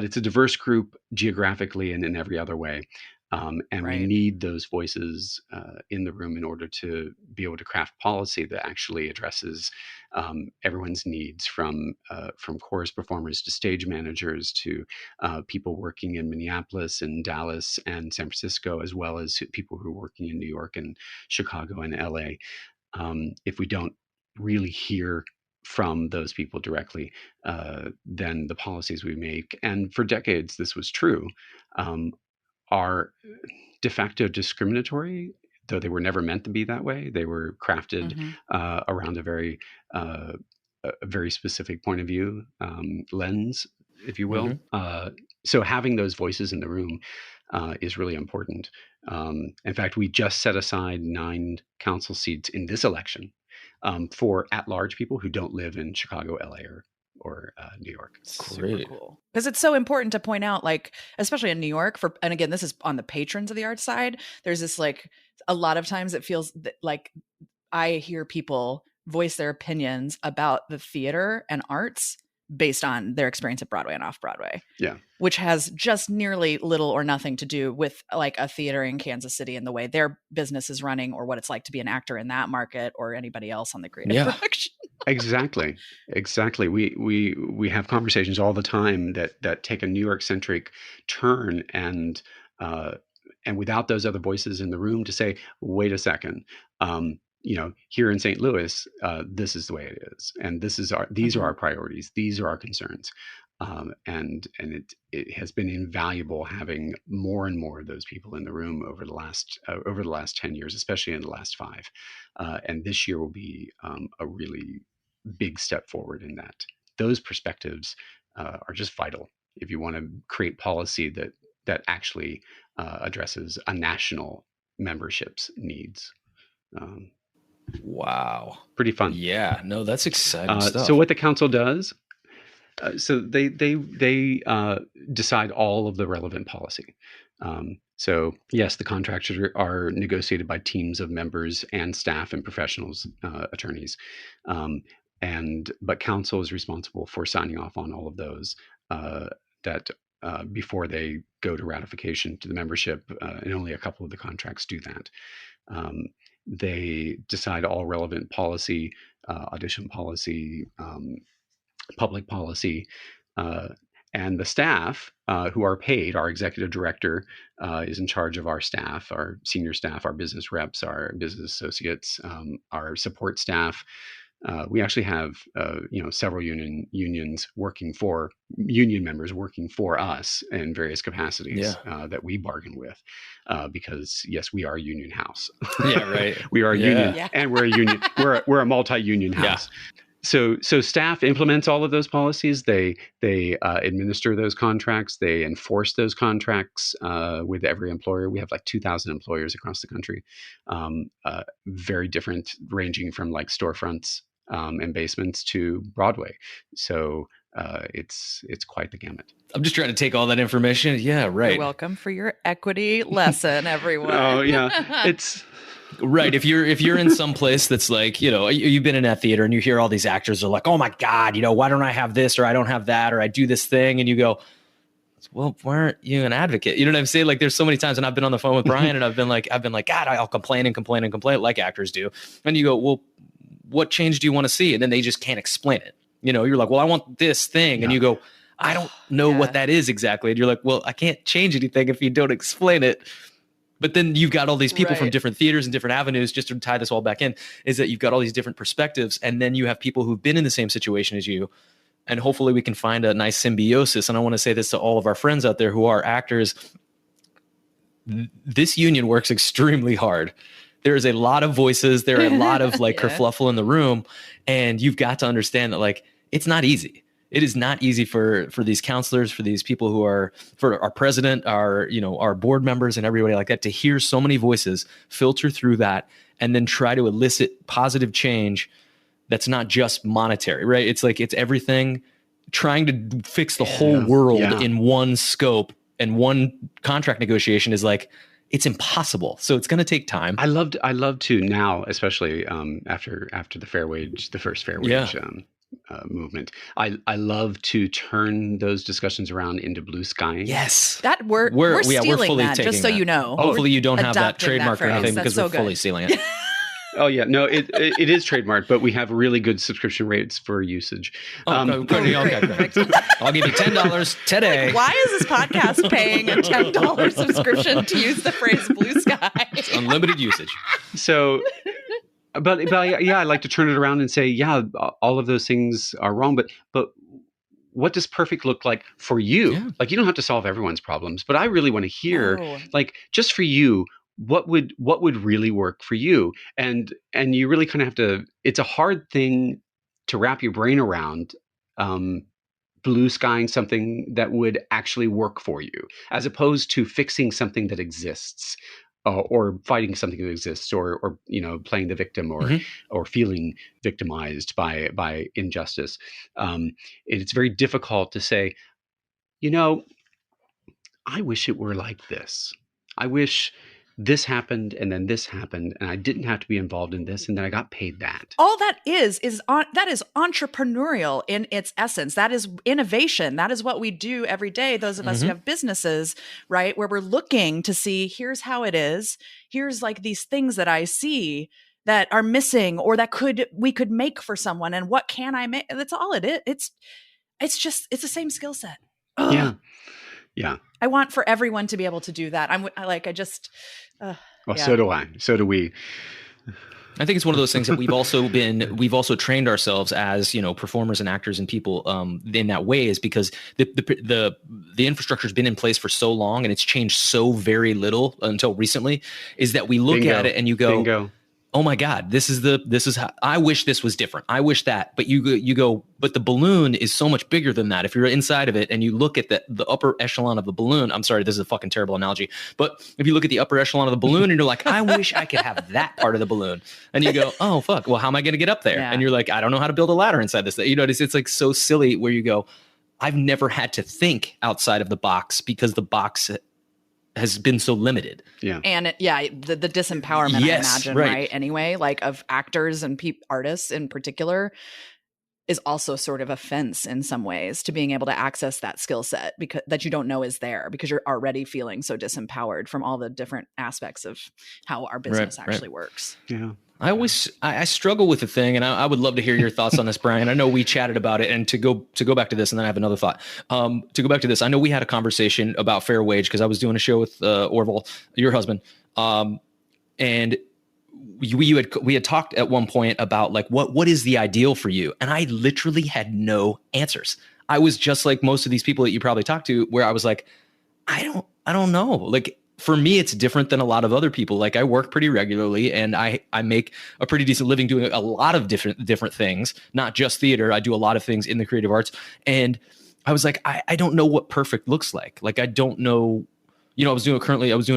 it's a diverse group geographically and in every other way. And we need those voices in the room in order to be able to craft policy that actually addresses everyone's needs, from chorus performers to stage managers to people working in Minneapolis and Dallas and San Francisco, as well as people who are working in New York and Chicago and LA. If we don't really hear from those people directly, then the policies we make, and for decades this was true, are de facto discriminatory, though they were never meant to be that way. They were crafted around a very specific point of view, lens, if you will. So having those voices in the room is really important. In fact, we just set aside 9 council seats in this election for at-large people who don't live in Chicago, LA, or New York. Super cool. Because it's so important to point out, like, especially in New York, and again, this is on the patrons of the arts side, there's this, like, a lot of times it feels like I hear people voice their opinions about the theater and arts based on their experience at Broadway and off Broadway. Yeah. Which has just nearly little or nothing to do with like a theater in Kansas City and the way their business is running, or what it's like to be an actor in that market, or anybody else on the creative production. Exactly. We have conversations all the time that take a New York centric turn, and without those other voices in the room to say, wait a second, here in St. Louis, this is the way it is, and these are our priorities, these are our concerns, and it has been invaluable having more and more of those people in the room over the last 10 years, especially in the last 5, and this year will be a really big step forward in that. Those perspectives are just vital if you want to create policy that actually addresses a national membership's needs. Wow. Pretty fun. Yeah, no, that's exciting stuff. So what the council does, so they decide all of the relevant policy. So yes, the contracts are negotiated by teams of members and staff and professionals, attorneys, but council is responsible for signing off on all of those before they go to ratification to the membership, and only a couple of the contracts do that. They decide all relevant policy, audition policy, public policy, and the staff who are paid. Our executive director is in charge of our staff, our senior staff, our business reps, our business associates, our support staff. We actually have several union members working for us in various capacities that we bargain with, because yes, we are a union house. Yeah, right. We are a union, and we're a union. We're a multi-union house. So staff implements all of those policies. They administer those contracts. They enforce those contracts with every employer. We have like 2,000 employers across the country, very different, ranging from like storefronts and basements to Broadway. So it's quite the gamut. I'm just trying to take all that information. Yeah, right. You're welcome for your equity lesson, everyone. Oh yeah, it's. Right. If you're in some place that's like, you've been in that theater and you hear all these actors are like, oh my God, why don't I have this, or I don't have that, or I do this thing, and you go, well, why aren't you an advocate? You know what I'm saying? Like, there's so many times, and I've been on the phone with Brian, and I've been like, God, I'll complain like actors do, and you go, well, what change do you want to see? And then they just can't explain it. You're like, well, I want this thing, and you go, I don't know what that is exactly, and you're like, well, I can't change anything if you don't explain it. But then you've got all these people from different theaters and different avenues, just to tie this all back in, is that you've got all these different perspectives. And then you have people who've been in the same situation as you. And hopefully we can find a nice symbiosis. And I want to say this to all of our friends out there who are actors. This union works extremely hard. There is a lot of voices. There are a lot of kerfluffle in the room. And you've got to understand that it's not easy. It is not easy for these counselors, for these people who are, for our president, our board members and everybody like that, to hear so many voices, filter through that, and then try to elicit positive change that's not just monetary, right? It's everything, trying to fix the whole world in one scope and one contract negotiation is it's impossible. So it's going to take time. I love to now, especially after the first fair wage movement. I love to turn those discussions around into blue sky. Yes, that we're stealing fully that. Just so you know. Hopefully you don't have that trademark or anything, because we're fully stealing it. Oh yeah, no, it is trademarked, but we have really good subscription rates for usage. Okay. I'll give you $10 today. Why is this podcast paying a $10 subscription to use the phrase blue sky? It's unlimited usage. So. But I like to turn it around and say, all of those things are wrong. But what does perfect look like for you? Yeah. You don't have to solve everyone's problems, but I really want to hear, just for you, what would really work for you? And you really kind of have to. It's a hard thing to wrap your brain around. Blue skying something that would actually work for you, as opposed to fixing something that exists. Or fighting something that exists, or playing the victim, or feeling victimized by injustice. It's very difficult to say, I wish it were like this. I wish this happened and then this happened and I didn't have to be involved in this and then I got paid that. All that that is entrepreneurial in its essence. That is innovation. That is what we do every day. Those of us who have businesses, right, where we're looking to see, here's how it is. Here's like these things that I see that are missing or that we could make for someone. And what can I make? That's all it is. It's the same skill set. Ugh. Yeah. Yeah. I want for everyone to be able to do that. So do I. So do we. I think it's one of those things that we've also trained ourselves as, performers and actors and people in that way, is because the infrastructure has been in place for so long and it's changed so very little until recently, is that we look at it and you go, Bingo. Oh my God, this is how I wish this was different. I wish that, but you go, but the balloon is so much bigger than that. If you're inside of it and you look at the upper echelon of the balloon, I'm sorry, this is a fucking terrible analogy, but if you look at the upper echelon of the balloon and you're like, I wish I could have that part of the balloon, and you go, oh fuck, well, how am I going to get up there? Yeah. And you're like, I don't know how to build a ladder inside this. It's like so silly where you go, I've never had to think outside of the box because the box has been so limited. Yeah. And the disempowerment, yes, I imagine, right? Anyway, like of actors and artists in particular is also sort of a fence in some ways to being able to access that skill set because that you don't know is there because you're already feeling so disempowered from all the different aspects of how our business actually works. Yeah. I struggle with the thing, and I would love to hear your thoughts on this, Brian. I know we chatted about it, and to go back to this, and then I have another thought. To go back to this, I know we had a conversation about fair wage because I was doing a show with Orville, your husband, and we had talked at one point about like what is the ideal for you, and I literally had no answers. I was just like most of these people that you probably talk to, where I was like, I don't know, like. For me, it's different than a lot of other people. Like I work pretty regularly and I make a pretty decent living doing a lot of different things, not just theater. I do a lot of things in the creative arts. And I was like, I don't know what perfect looks like. Like, I don't know, I was doing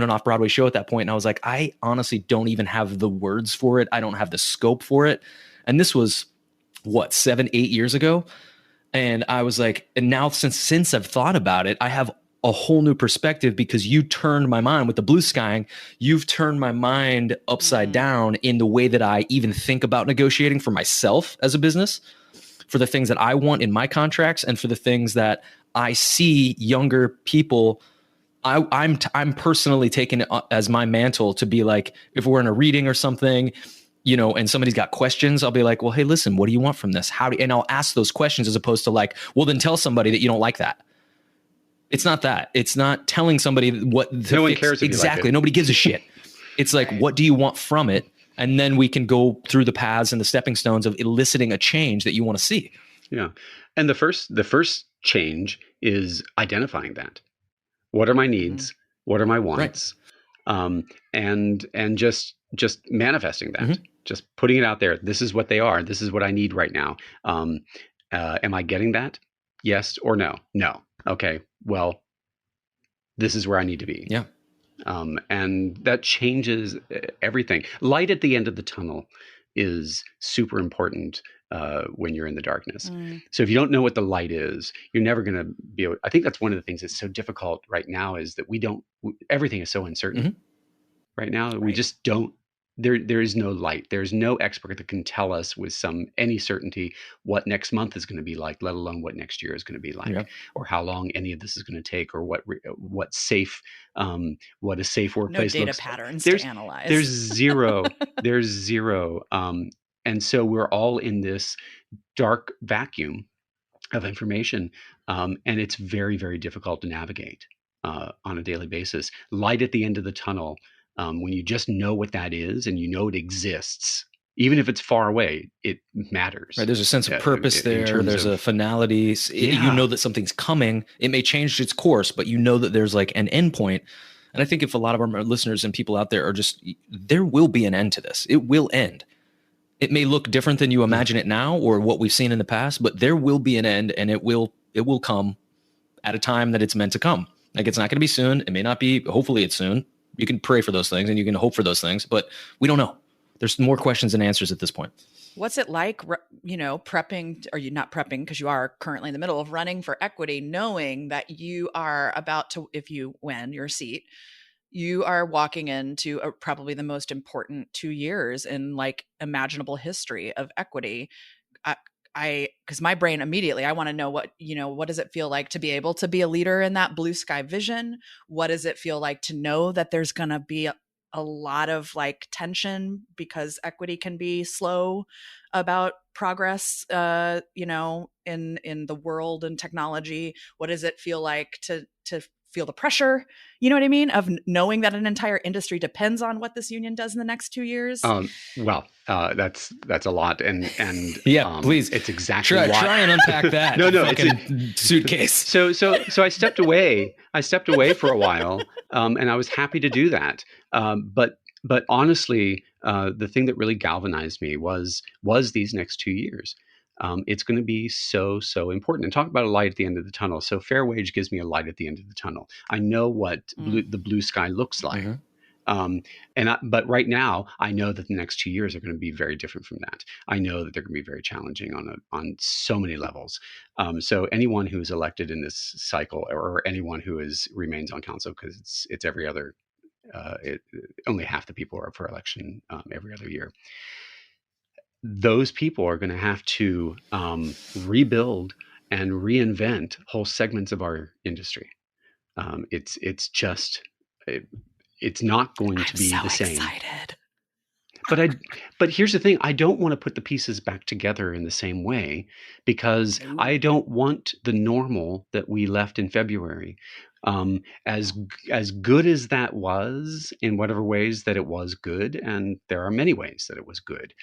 an off-Broadway show at that point. And I was like, I honestly don't even have the words for it. I don't have the scope for it. And this was 7-8 years ago. And I was like, and now since I've thought about it, I have a whole new perspective because you turned my mind with the blue skying. You've turned my mind upside down in the way that I even think about negotiating for myself as a business, for the things that I want in my contracts and for the things that I see younger people. I'm personally taking it as my mantle to be like, if we're in a reading or something, and somebody's got questions, I'll be like, well, hey, listen, what do you want from this? And I'll ask those questions as opposed to like, well, then tell somebody that you don't like that. It's not that. It's not telling somebody what no one cares. Exactly. Like it. Nobody gives a shit. It's like, what do you want from it? And then we can go through the paths and the stepping stones of eliciting a change that you want to see. Yeah. And the first change is identifying that. What are my needs? What are my wants? Right. And just manifesting that. Just putting it out there. This is what they are. This is what I need right now. Am I getting that? Yes or no? No. Okay, well, this is where I need to be. Yeah. And that changes everything. Light at the end of the tunnel is super important when you're in the darkness. So if you don't know what the light is, you're never going to be able. I think that's one of the things that's so difficult right now is that everything is so uncertain right now. Right. We just don't. There is no light. There's no expert that can tell us with any certainty what next month is going to be like, let alone what next year is going to be like, or how long any of this is going to take, or what a safe workplace no data looks patterns like. To analyze. There's zero. There's zero. And so we're all in this dark vacuum of information, and it's very, very difficult to navigate on a daily basis. Light at the end of the tunnel. When you just know what that is and you know it exists, even if it's far away, it matters. Right, there's a sense of purpose there. There's a finality. You know that something's coming. It may change its course, but you know that there's like an end point. And I think if a lot of our listeners and people out there are there will be an end to this. It will end. It may look different than you imagine it now or what we've seen in the past, but there will be an end, and it will come at a time that it's meant to come. Like, it's not going to be soon. It may not be. Hopefully it's soon. You can pray for those things and you can hope for those things, but we don't know. There's more questions than answers at this point. What's it like, prepping, or you not prepping because you are currently in the middle of running for equity, knowing that you are about to, if you win your seat, you are walking into probably the most important 2 years in like imaginable history of equity. Because my brain immediately, I want to know what does it feel like to be able to be a leader in that blue sky vision? What does it feel like to know that there's going to be a lot of like tension because equity can be slow about progress, in the world and technology? What does it feel like to feel the pressure, you know what I mean, of knowing that an entire industry depends on what this union does in the next 2 years? That's a lot, and yeah, please, it's exactly why. Try and unpack that. No, it's suitcase. So I stepped away. I stepped away for a while, and I was happy to do that. But honestly, the thing that really galvanized me was these next 2 years. It's going to be so important. And talk about a light at the end of the tunnel. So fair wage gives me a light at the end of the tunnel. I know what the blue sky looks like. But right now, I know that the next 2 years are going to be very different from that. I know that they're going to be very challenging on so many levels. So anyone who is elected in this cycle, or anyone who remains on council, because it's every other, only half the people are up for election every other year. Those people are going to have to rebuild and reinvent whole segments of our industry. It's not going to be the same. Excited. But here's the thing: I don't want to put the pieces back together in the same way, because I don't want the normal that we left in February. As good as that was, in whatever ways that it was good, and there are many ways that it was good.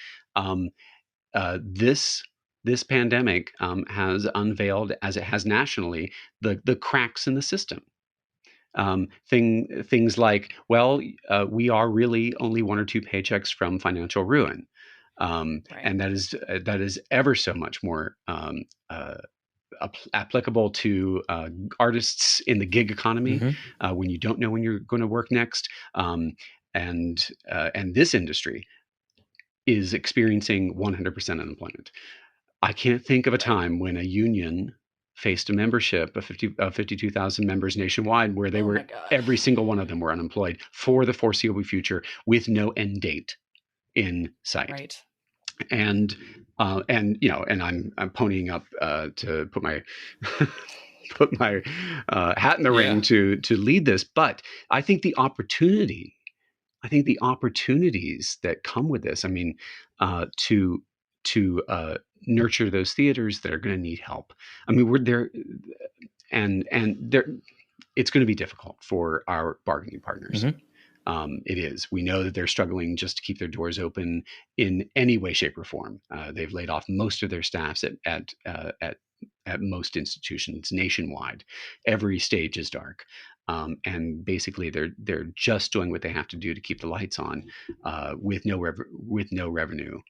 This pandemic has unveiled, as it has nationally, the cracks in the system. Things like, we are really only 1 or 2 paychecks from financial ruin, right. And that is ever so much more applicable to artists in the gig economy, when you don't know when you're going to work next, and this industry is experiencing 100% unemployment. I can't think of a time when a union faced a membership of 52,000 members nationwide where every single one of them were unemployed for the foreseeable future with no end date in sight. Right. And I'm ponying up to put my hat in the ring to lead this, but I think the opportunities that come with this, I mean, to nurture those theaters that are going to need help. I mean, we're there, and there, it's going to be difficult for our bargaining partners. It is. We know that they're struggling just to keep their doors open in any way, shape, or form. They've laid off most of their staffs at most institutions nationwide. Every stage is dark. And basically, they're just doing what they have to do to keep the lights on, with no revenue,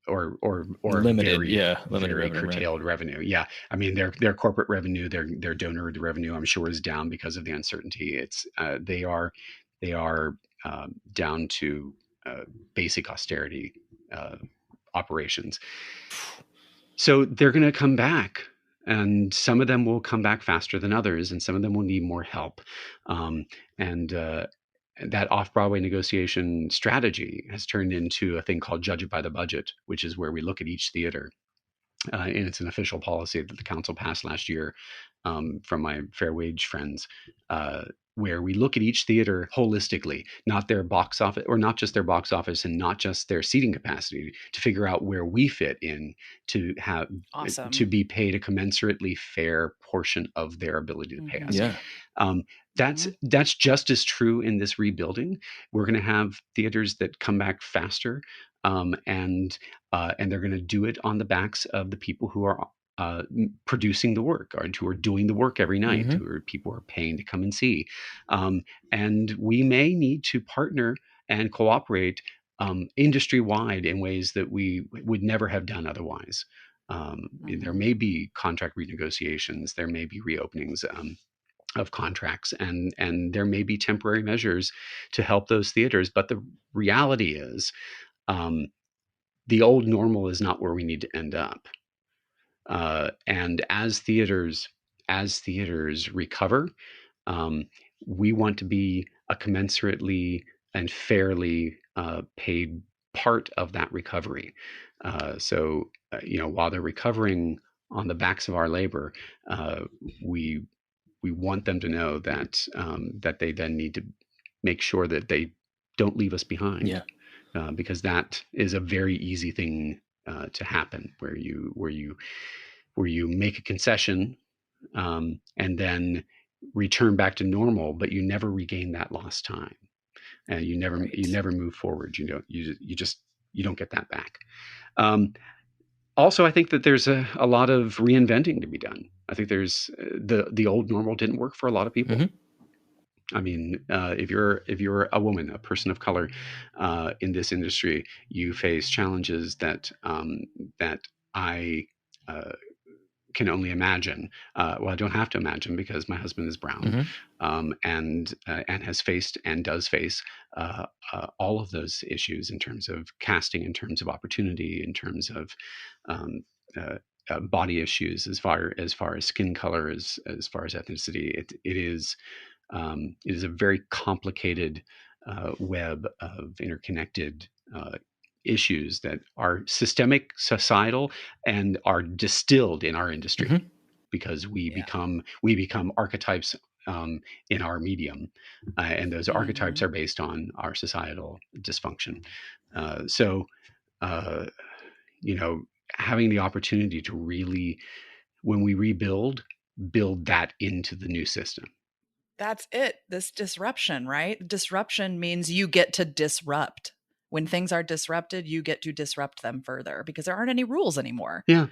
or limited, very revenue, curtailed revenue. Yeah, I mean their corporate revenue, their donor revenue, I'm sure, is down because of the uncertainty. It's they are down to basic austerity operations. So they're going to come back. And some of them will come back faster than others, and some of them will need more help. And that off-Broadway negotiation strategy has turned into a thing called Judge It by the Budget, which is where we look at each theater. And it's an official policy that the council passed last year, from my fair wage friends, where we look at each theater holistically, not their box office, or not just their box office, and not just their seating capacity, to figure out where we fit in to have to be paid a commensurately fair portion of their ability to pay us. Yeah. That's just as true in this rebuilding. We're going to have theaters that come back faster, and they're going to do it on the backs of the people who are producing the work, or who are doing the work every night, who are people who are paying to come and see. And we may need to partner and cooperate industry-wide in ways that we would never have done otherwise. There may be contract renegotiations, there may be reopenings of contracts, and there may be temporary measures to help those theaters. But the reality is, the old normal is not where we need to end up. And as theaters recover, we want to be a commensurately and fairly paid part of that recovery. So, while they're recovering on the backs of our labor, we want them to know that that they then need to make sure that they don't leave us behind. Yeah. Because that is a very easy thing to happen, where you make a concession and then return back to normal, but you never regain that lost time, and you never move forward. You don't get that back. Also, I think that there's a lot of reinventing to be done. I think there's the old normal didn't work for a lot of people. Mm-hmm. I mean, if you're a woman, a person of color in this industry, you face challenges that I can only imagine. Well, I don't have to imagine, because my husband is brown, and has faced and does face all of those issues in terms of casting, in terms of opportunity, in terms of body issues, as far as skin color, as far as ethnicity. It is a very complicated web of interconnected issues that are systemic, societal, and are distilled in our industry, because we become archetypes in our medium, and those archetypes are based on our societal dysfunction. So, having the opportunity to really, when we rebuild, build that into the new system. That's it. This disruption, right? Disruption means you get to disrupt. When things are disrupted, you get to disrupt them further, because there aren't any rules anymore. Yeah.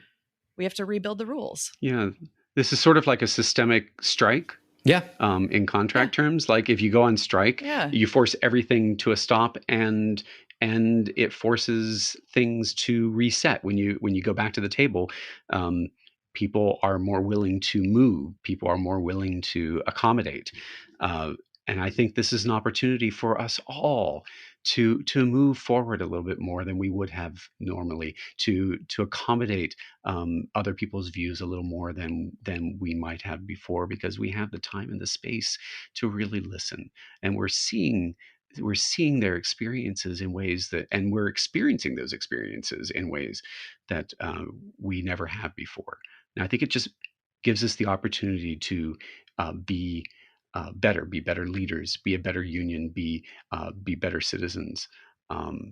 We have to rebuild the rules. Yeah. This is sort of like a systemic strike. Yeah. In contract terms, like if you go on strike, you force everything to a stop, and it forces things to reset. When you go back to the table, people are more willing to move. People are more willing to accommodate. And I think this is an opportunity for us all to move forward a little bit more than we would have normally, to accommodate other people's views a little more than we might have before, because we have the time and the space to really listen. And we're seeing their experiences in ways that, and we're experiencing those experiences in ways that we never have before. And I think it just gives us the opportunity to be better leaders, be a better union, be better citizens.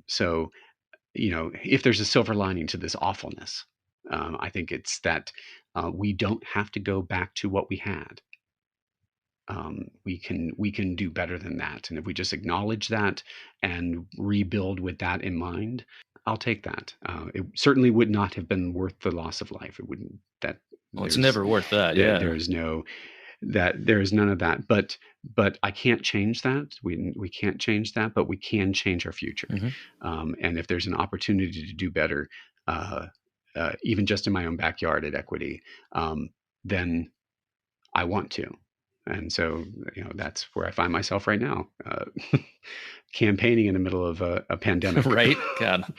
So, if there's a silver lining to this awfulness, I think it's that we don't have to go back to what we had. We can do better than that, and if we just acknowledge that and rebuild with that in mind, I'll take that. It certainly would not have been worth the loss of life. It wouldn't. Well, it's never worth that. Yeah. There's none of that. But I can't change that. We can't change that, but we can change our future. And if there's an opportunity to do better, even just in my own backyard at Equity, then I want to. And so, that's where I find myself right now, campaigning in the middle of a pandemic. Right? God.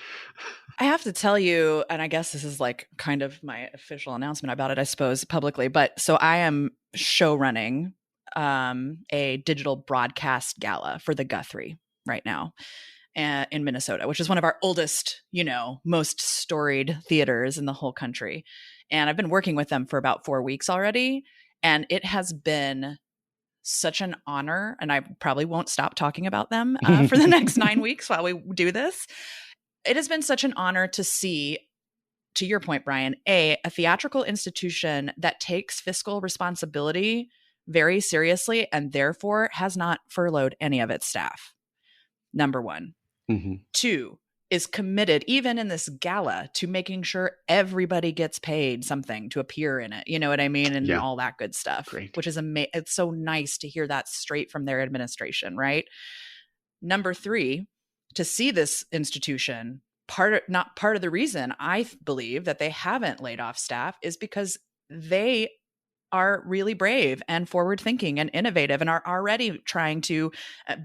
I have to tell you, and I guess this is like kind of my official announcement about it, I suppose, publicly. But so I am show running a digital broadcast gala for the Guthrie right now in Minnesota, which is one of our oldest, most storied theaters in the whole country. And I've been working with them for about 4 weeks already. And it has been such an honor, and I probably won't stop talking about them for the next 9 weeks while we do this. It has been such an honor to see, to your point, Brian, a theatrical institution that takes fiscal responsibility very seriously and therefore has not furloughed any of its staff. Number one. 2, is committed, even in this gala, to making sure everybody gets paid something to appear in it. You know what I mean? And all that good stuff. Great. Which is it's so nice to hear that straight from their administration, right? Number 3, to see this institution, not part of the reason I believe that they haven't laid off staff is because they are really brave and forward thinking and innovative and are already trying to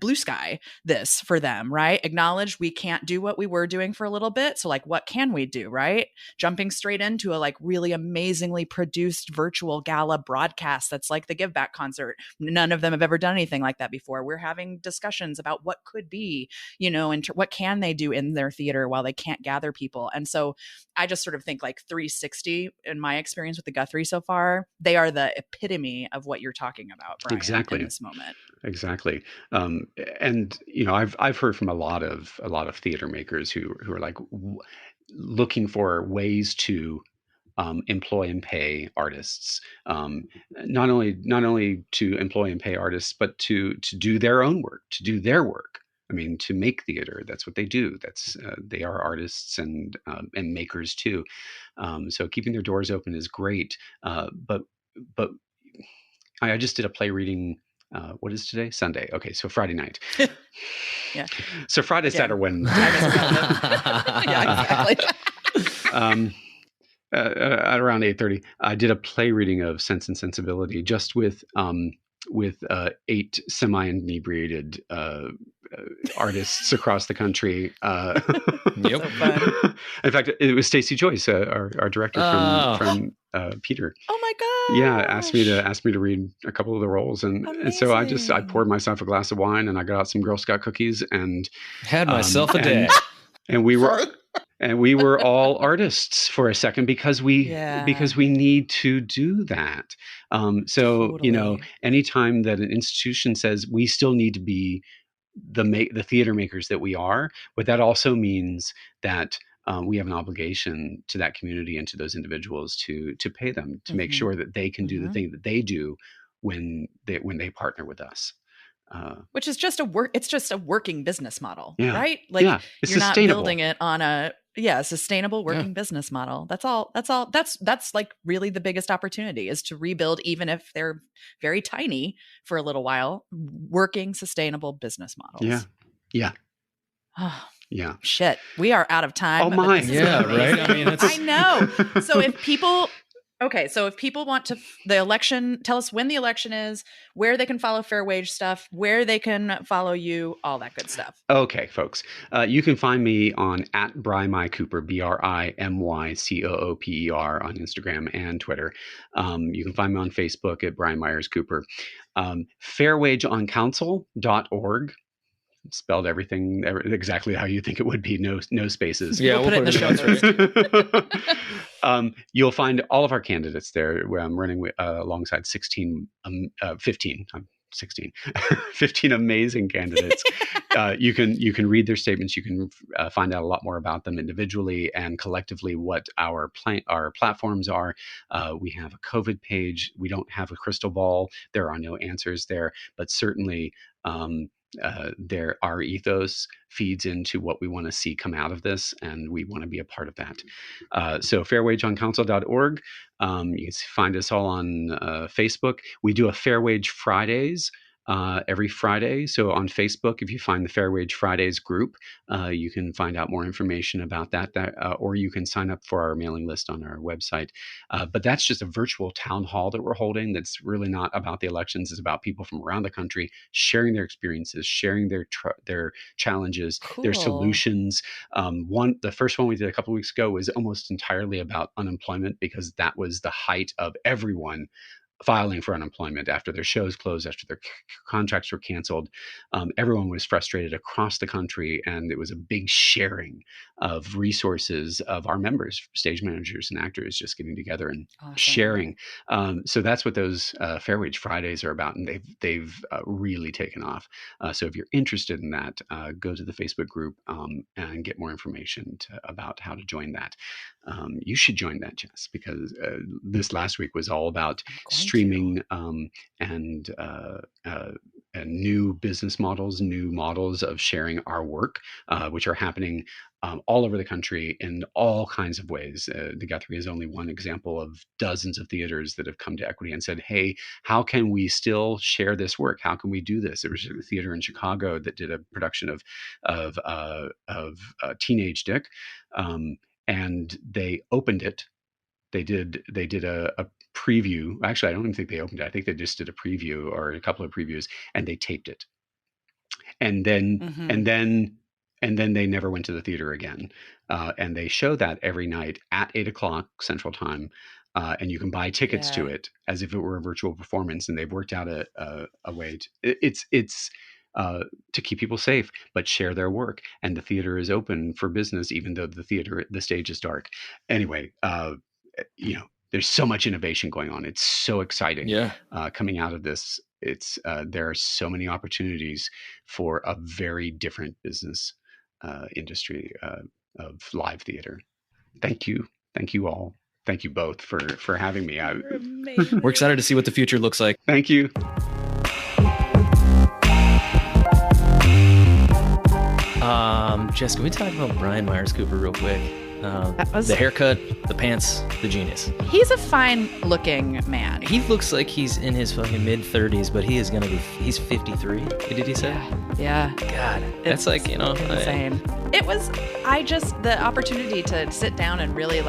blue sky this for them, right? Acknowledge we can't do what we were doing for a little bit. So like, what can we do, right? Jumping straight into a like really amazingly produced virtual gala broadcast that's like the Give Back concert. None of them have ever done anything like that before. We're having discussions about what could be, and what can they do in their theater while they can't gather people. And so I just sort of think like 360 in my experience with the Guthrie so far, they are the epitome of what you're talking about, Brian, Exactly. in this moment. Exactly. And I've heard from a lot of theater makers who are like looking for ways to employ and pay artists, not only to employ and pay artists, but to do their own work, to do their work. I mean, to make theater. That's what they do. That's they are artists and makers too. So keeping their doors open is great. But I just did a play reading. What is today? Sunday. Okay, so Friday night. Yeah. So Friday, Saturday, Wednesday. Yeah, exactly. At around 8:30, I did a play reading of Sense and Sensibility, just with 8 semi-inebriated artists across the country. Yep. So fun. In fact, it was Stacey Joyce, our director from Peter. Oh my God. Yeah, asked me to read a couple of the roles, and so I poured myself a glass of wine and I got out some Girl Scout cookies and had myself a day. And we were all artists for a second because we need to do that. So Totally. anytime that an institution says we still need to be the theater makers that we are, but that also means that we have an obligation to that community and to those individuals to pay them, to make sure that they can do the thing that they do when they partner with us. Which is just it's just a working business model, Yeah. right? Like It's you're not sustainable. building it on a sustainable working business model. That's all. That's like really the biggest opportunity is to rebuild, even if they're very tiny for a little while, working sustainable business models. Yeah. Oh, yeah. shit. We are out of time. Oh my. Yeah, right. I mean, I know. So if people want to, the election, tell us when the election is, where they can follow Fair Wage Stuff, where they can follow you, all that good stuff. Okay, folks. You can find me on @BryMyCooper, BrimyCooper on Instagram and Twitter. You can find me on Facebook at Brian Myers Cooper. Fairwageoncouncil.org. Spelled everything exactly how you think it would be. No spaces. Yeah, we'll put it in the show notes. You'll find all of our candidates there. Where I'm running alongside 15 amazing candidates. You can read their statements. You can find out a lot more about them individually and collectively what our platforms are. We have a COVID page. We don't have a crystal ball. There are no answers there, but certainly our ethos feeds into what we want to see come out of this, and we want to be a part of that. So fairwageoncouncil.org. You can find us all on Facebook. We do a Fair Wage Fridays every Friday. So on Facebook, if you find the Fair Wage Fridays group, you can find out more information about that, or you can sign up for our mailing list on our website. But that's just a virtual town hall that we're holding. That's really not about the elections. It's about people from around the country sharing their experiences, sharing their challenges, their solutions. The first one we did a couple of weeks ago was almost entirely about unemployment, because that was the height of everyone filing for unemployment after their shows closed, after their contracts were canceled. Everyone was frustrated across the country, and it was a big sharing of resources of our members, stage managers and actors, just getting together and sharing. So that's what those Fair Wage Fridays are about, and they've really taken off. So if you're interested in that, go to the Facebook group and get more information about how to join that. You should join that, Jess, because this last week was all about streaming and new business models, new models of sharing our work, which are happening all over the country in all kinds of ways. The Guthrie is only one example of dozens of theaters that have come to Equity and said, hey, how can we still share this work? How can we do this? There was a theater in Chicago that did a production of Teenage Dick, and they opened it. They did a preview. Actually, I don't even think they opened it. I think they just did a preview or a couple of previews, and they taped it. And then Mhm. and then they never went to the theater again. And they show that every night at 8 o'clock Central Time. And you can buy tickets to it as if it were a virtual performance. And they've worked out a way it's to keep people safe, but share their work. And the theater is open for business, even though the stage is dark. Anyway, there's so much innovation going on. It's so exciting. Coming out of this, there are so many opportunities for a very different business industry of live theater. Thank you all. Thank you both for having me. We're excited to see what the future looks like. Thank you. Jess, can we talk about Brian Myers Cooper real quick? The haircut, the pants, the genius. He's a fine looking man. He looks like he's in his fucking mid-30s, but he's 53. Did he say? Yeah. God, that's like, insane. The opportunity to sit down and really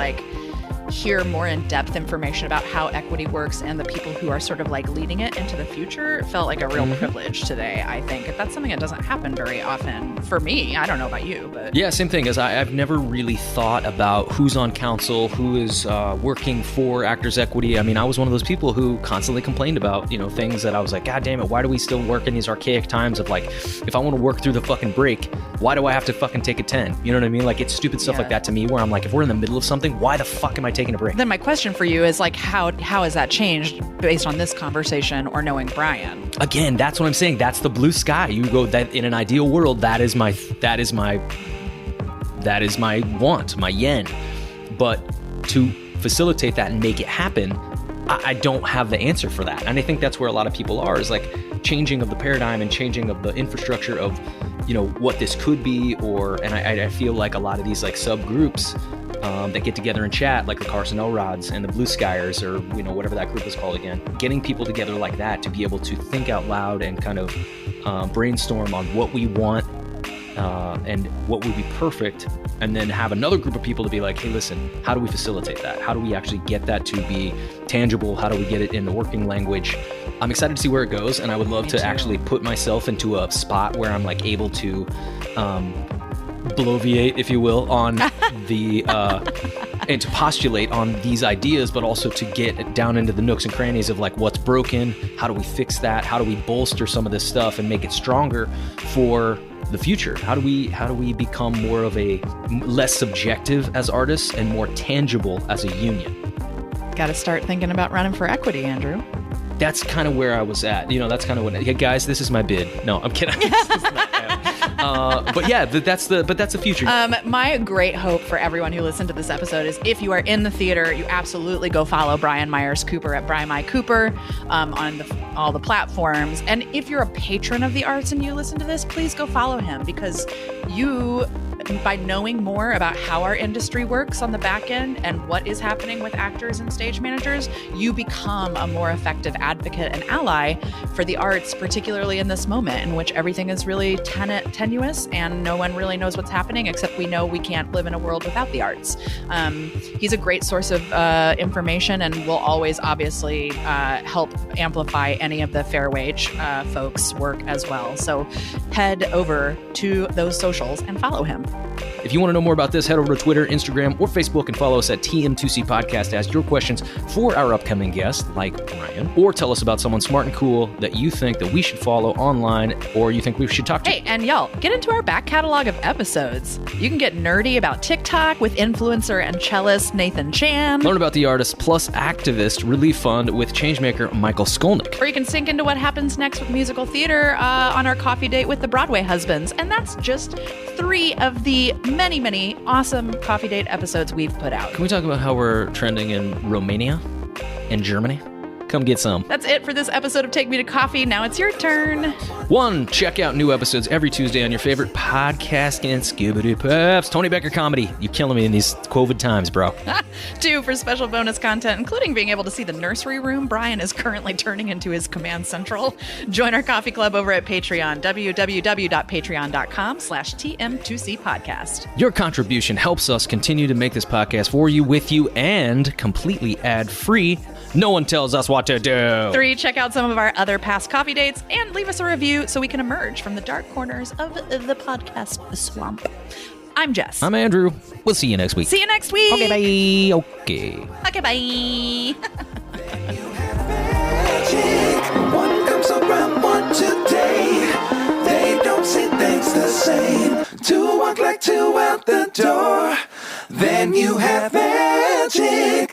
hear more in-depth information about how equity works and the people who are sort of leading it into the future felt like a real privilege today, I think. That's something that doesn't happen very often for me. I don't know about you, but... Yeah, same thing. As I've never really thought about who's on council, who is working for Actors Equity. I mean, I was one of those people who constantly complained about, things that I was like, God damn it, why do we still work in these archaic times of if I want to work through the fucking break, why do I have to fucking take a 10? You know what I mean? It's stupid stuff like that to me where I'm like, if we're in the middle of something, why the fuck am I taking a break? Then my question for you is how has that changed based on this conversation or knowing Brian? Again, that's what I'm saying. That's the blue sky. You go that in an ideal world, that is my want, my yen. But to facilitate that and make it happen, I don't have the answer for that. And I think that's where a lot of people are, is changing of the paradigm and changing of the infrastructure of, what this could be, and I feel like a lot of these subgroups that get together and chat, like the Carson Elrods and the Blue Skyers, or whatever that group is called again, getting people together like that to be able to think out loud and kind of brainstorm on what we want and what would be perfect, and then have another group of people to be like, hey, listen, how do we facilitate that? How do we actually get that to be tangible? How do we get it in the working language? I'm excited to see where it goes, and I would love to actually put myself into a spot where I'm able to bloviate, if you will, on the and to postulate on these ideas, but also to get down into the nooks and crannies of what's broken, how do we fix that, how do we bolster some of this stuff and make it stronger for the future? How do we become more of a less subjective as artists and more tangible as a union? Got to start thinking about running for equity, Andrew. That's kind of where I was at. That's kind of what. Hey guys, this is my bid. No, I'm kidding. But yeah, that's the future. My great hope for everyone who listened to this episode is, if you are in the theater, you absolutely go follow Brian Myers Cooper at Brian My Cooper on all the platforms. And if you're a patron of the arts and you listen to this, please go follow him, because by knowing more about how our industry works on the back end and what is happening with actors and stage managers, you become a more effective advocate and ally for the arts, particularly in this moment in which everything is really tenuous and no one really knows what's happening, except we know we can't live in a world without the arts. He's a great source of information and will always obviously help amplify any of the fair wage folks' work as well. So head over to those socials and follow him. If you want to know more about this, head over to Twitter, Instagram, or Facebook and follow us at TM2C Podcast. Ask your questions for our upcoming guests, like Brian, or tell us about someone smart and cool that you think that we should follow online or you think we should talk to. Hey, and y'all, get into our back catalog of episodes. You can get nerdy about TikTok with influencer and cellist Nathan Chan. Learn about the Artist Plus Activist Relief Fund with changemaker Michael Skolnick. Or you can sink into what happens next with musical theater on our coffee date with the Broadway Husbands. And that's just 3 of the many, many awesome coffee date episodes we've put out. Can we talk about how we're trending in Romania and Germany? come get some. That's it for this episode of Take Me to Coffee. Now it's your turn. 1, check out new episodes every Tuesday on your favorite podcast and Skibbity Peps. Tony Becker Comedy. You're killing me in these COVID times, bro. 2, for special bonus content, including being able to see the nursery room Brian is currently turning into his command central. Join our coffee club over at Patreon, www.patreon.com/TM2C podcast. Your contribution helps us continue to make this podcast for you, with you, and completely ad-free. No one tells us what to do. 3, check out some of our other past coffee dates and leave us a review so we can emerge from the dark corners of the podcast swamp. I'm Jess. I'm Andrew. We'll see you next week. See you next week. Okay, bye. Okay. Okay, bye. One comes around one today. They don't see things the same. 2 walk like 2 out the door. Then you have magic.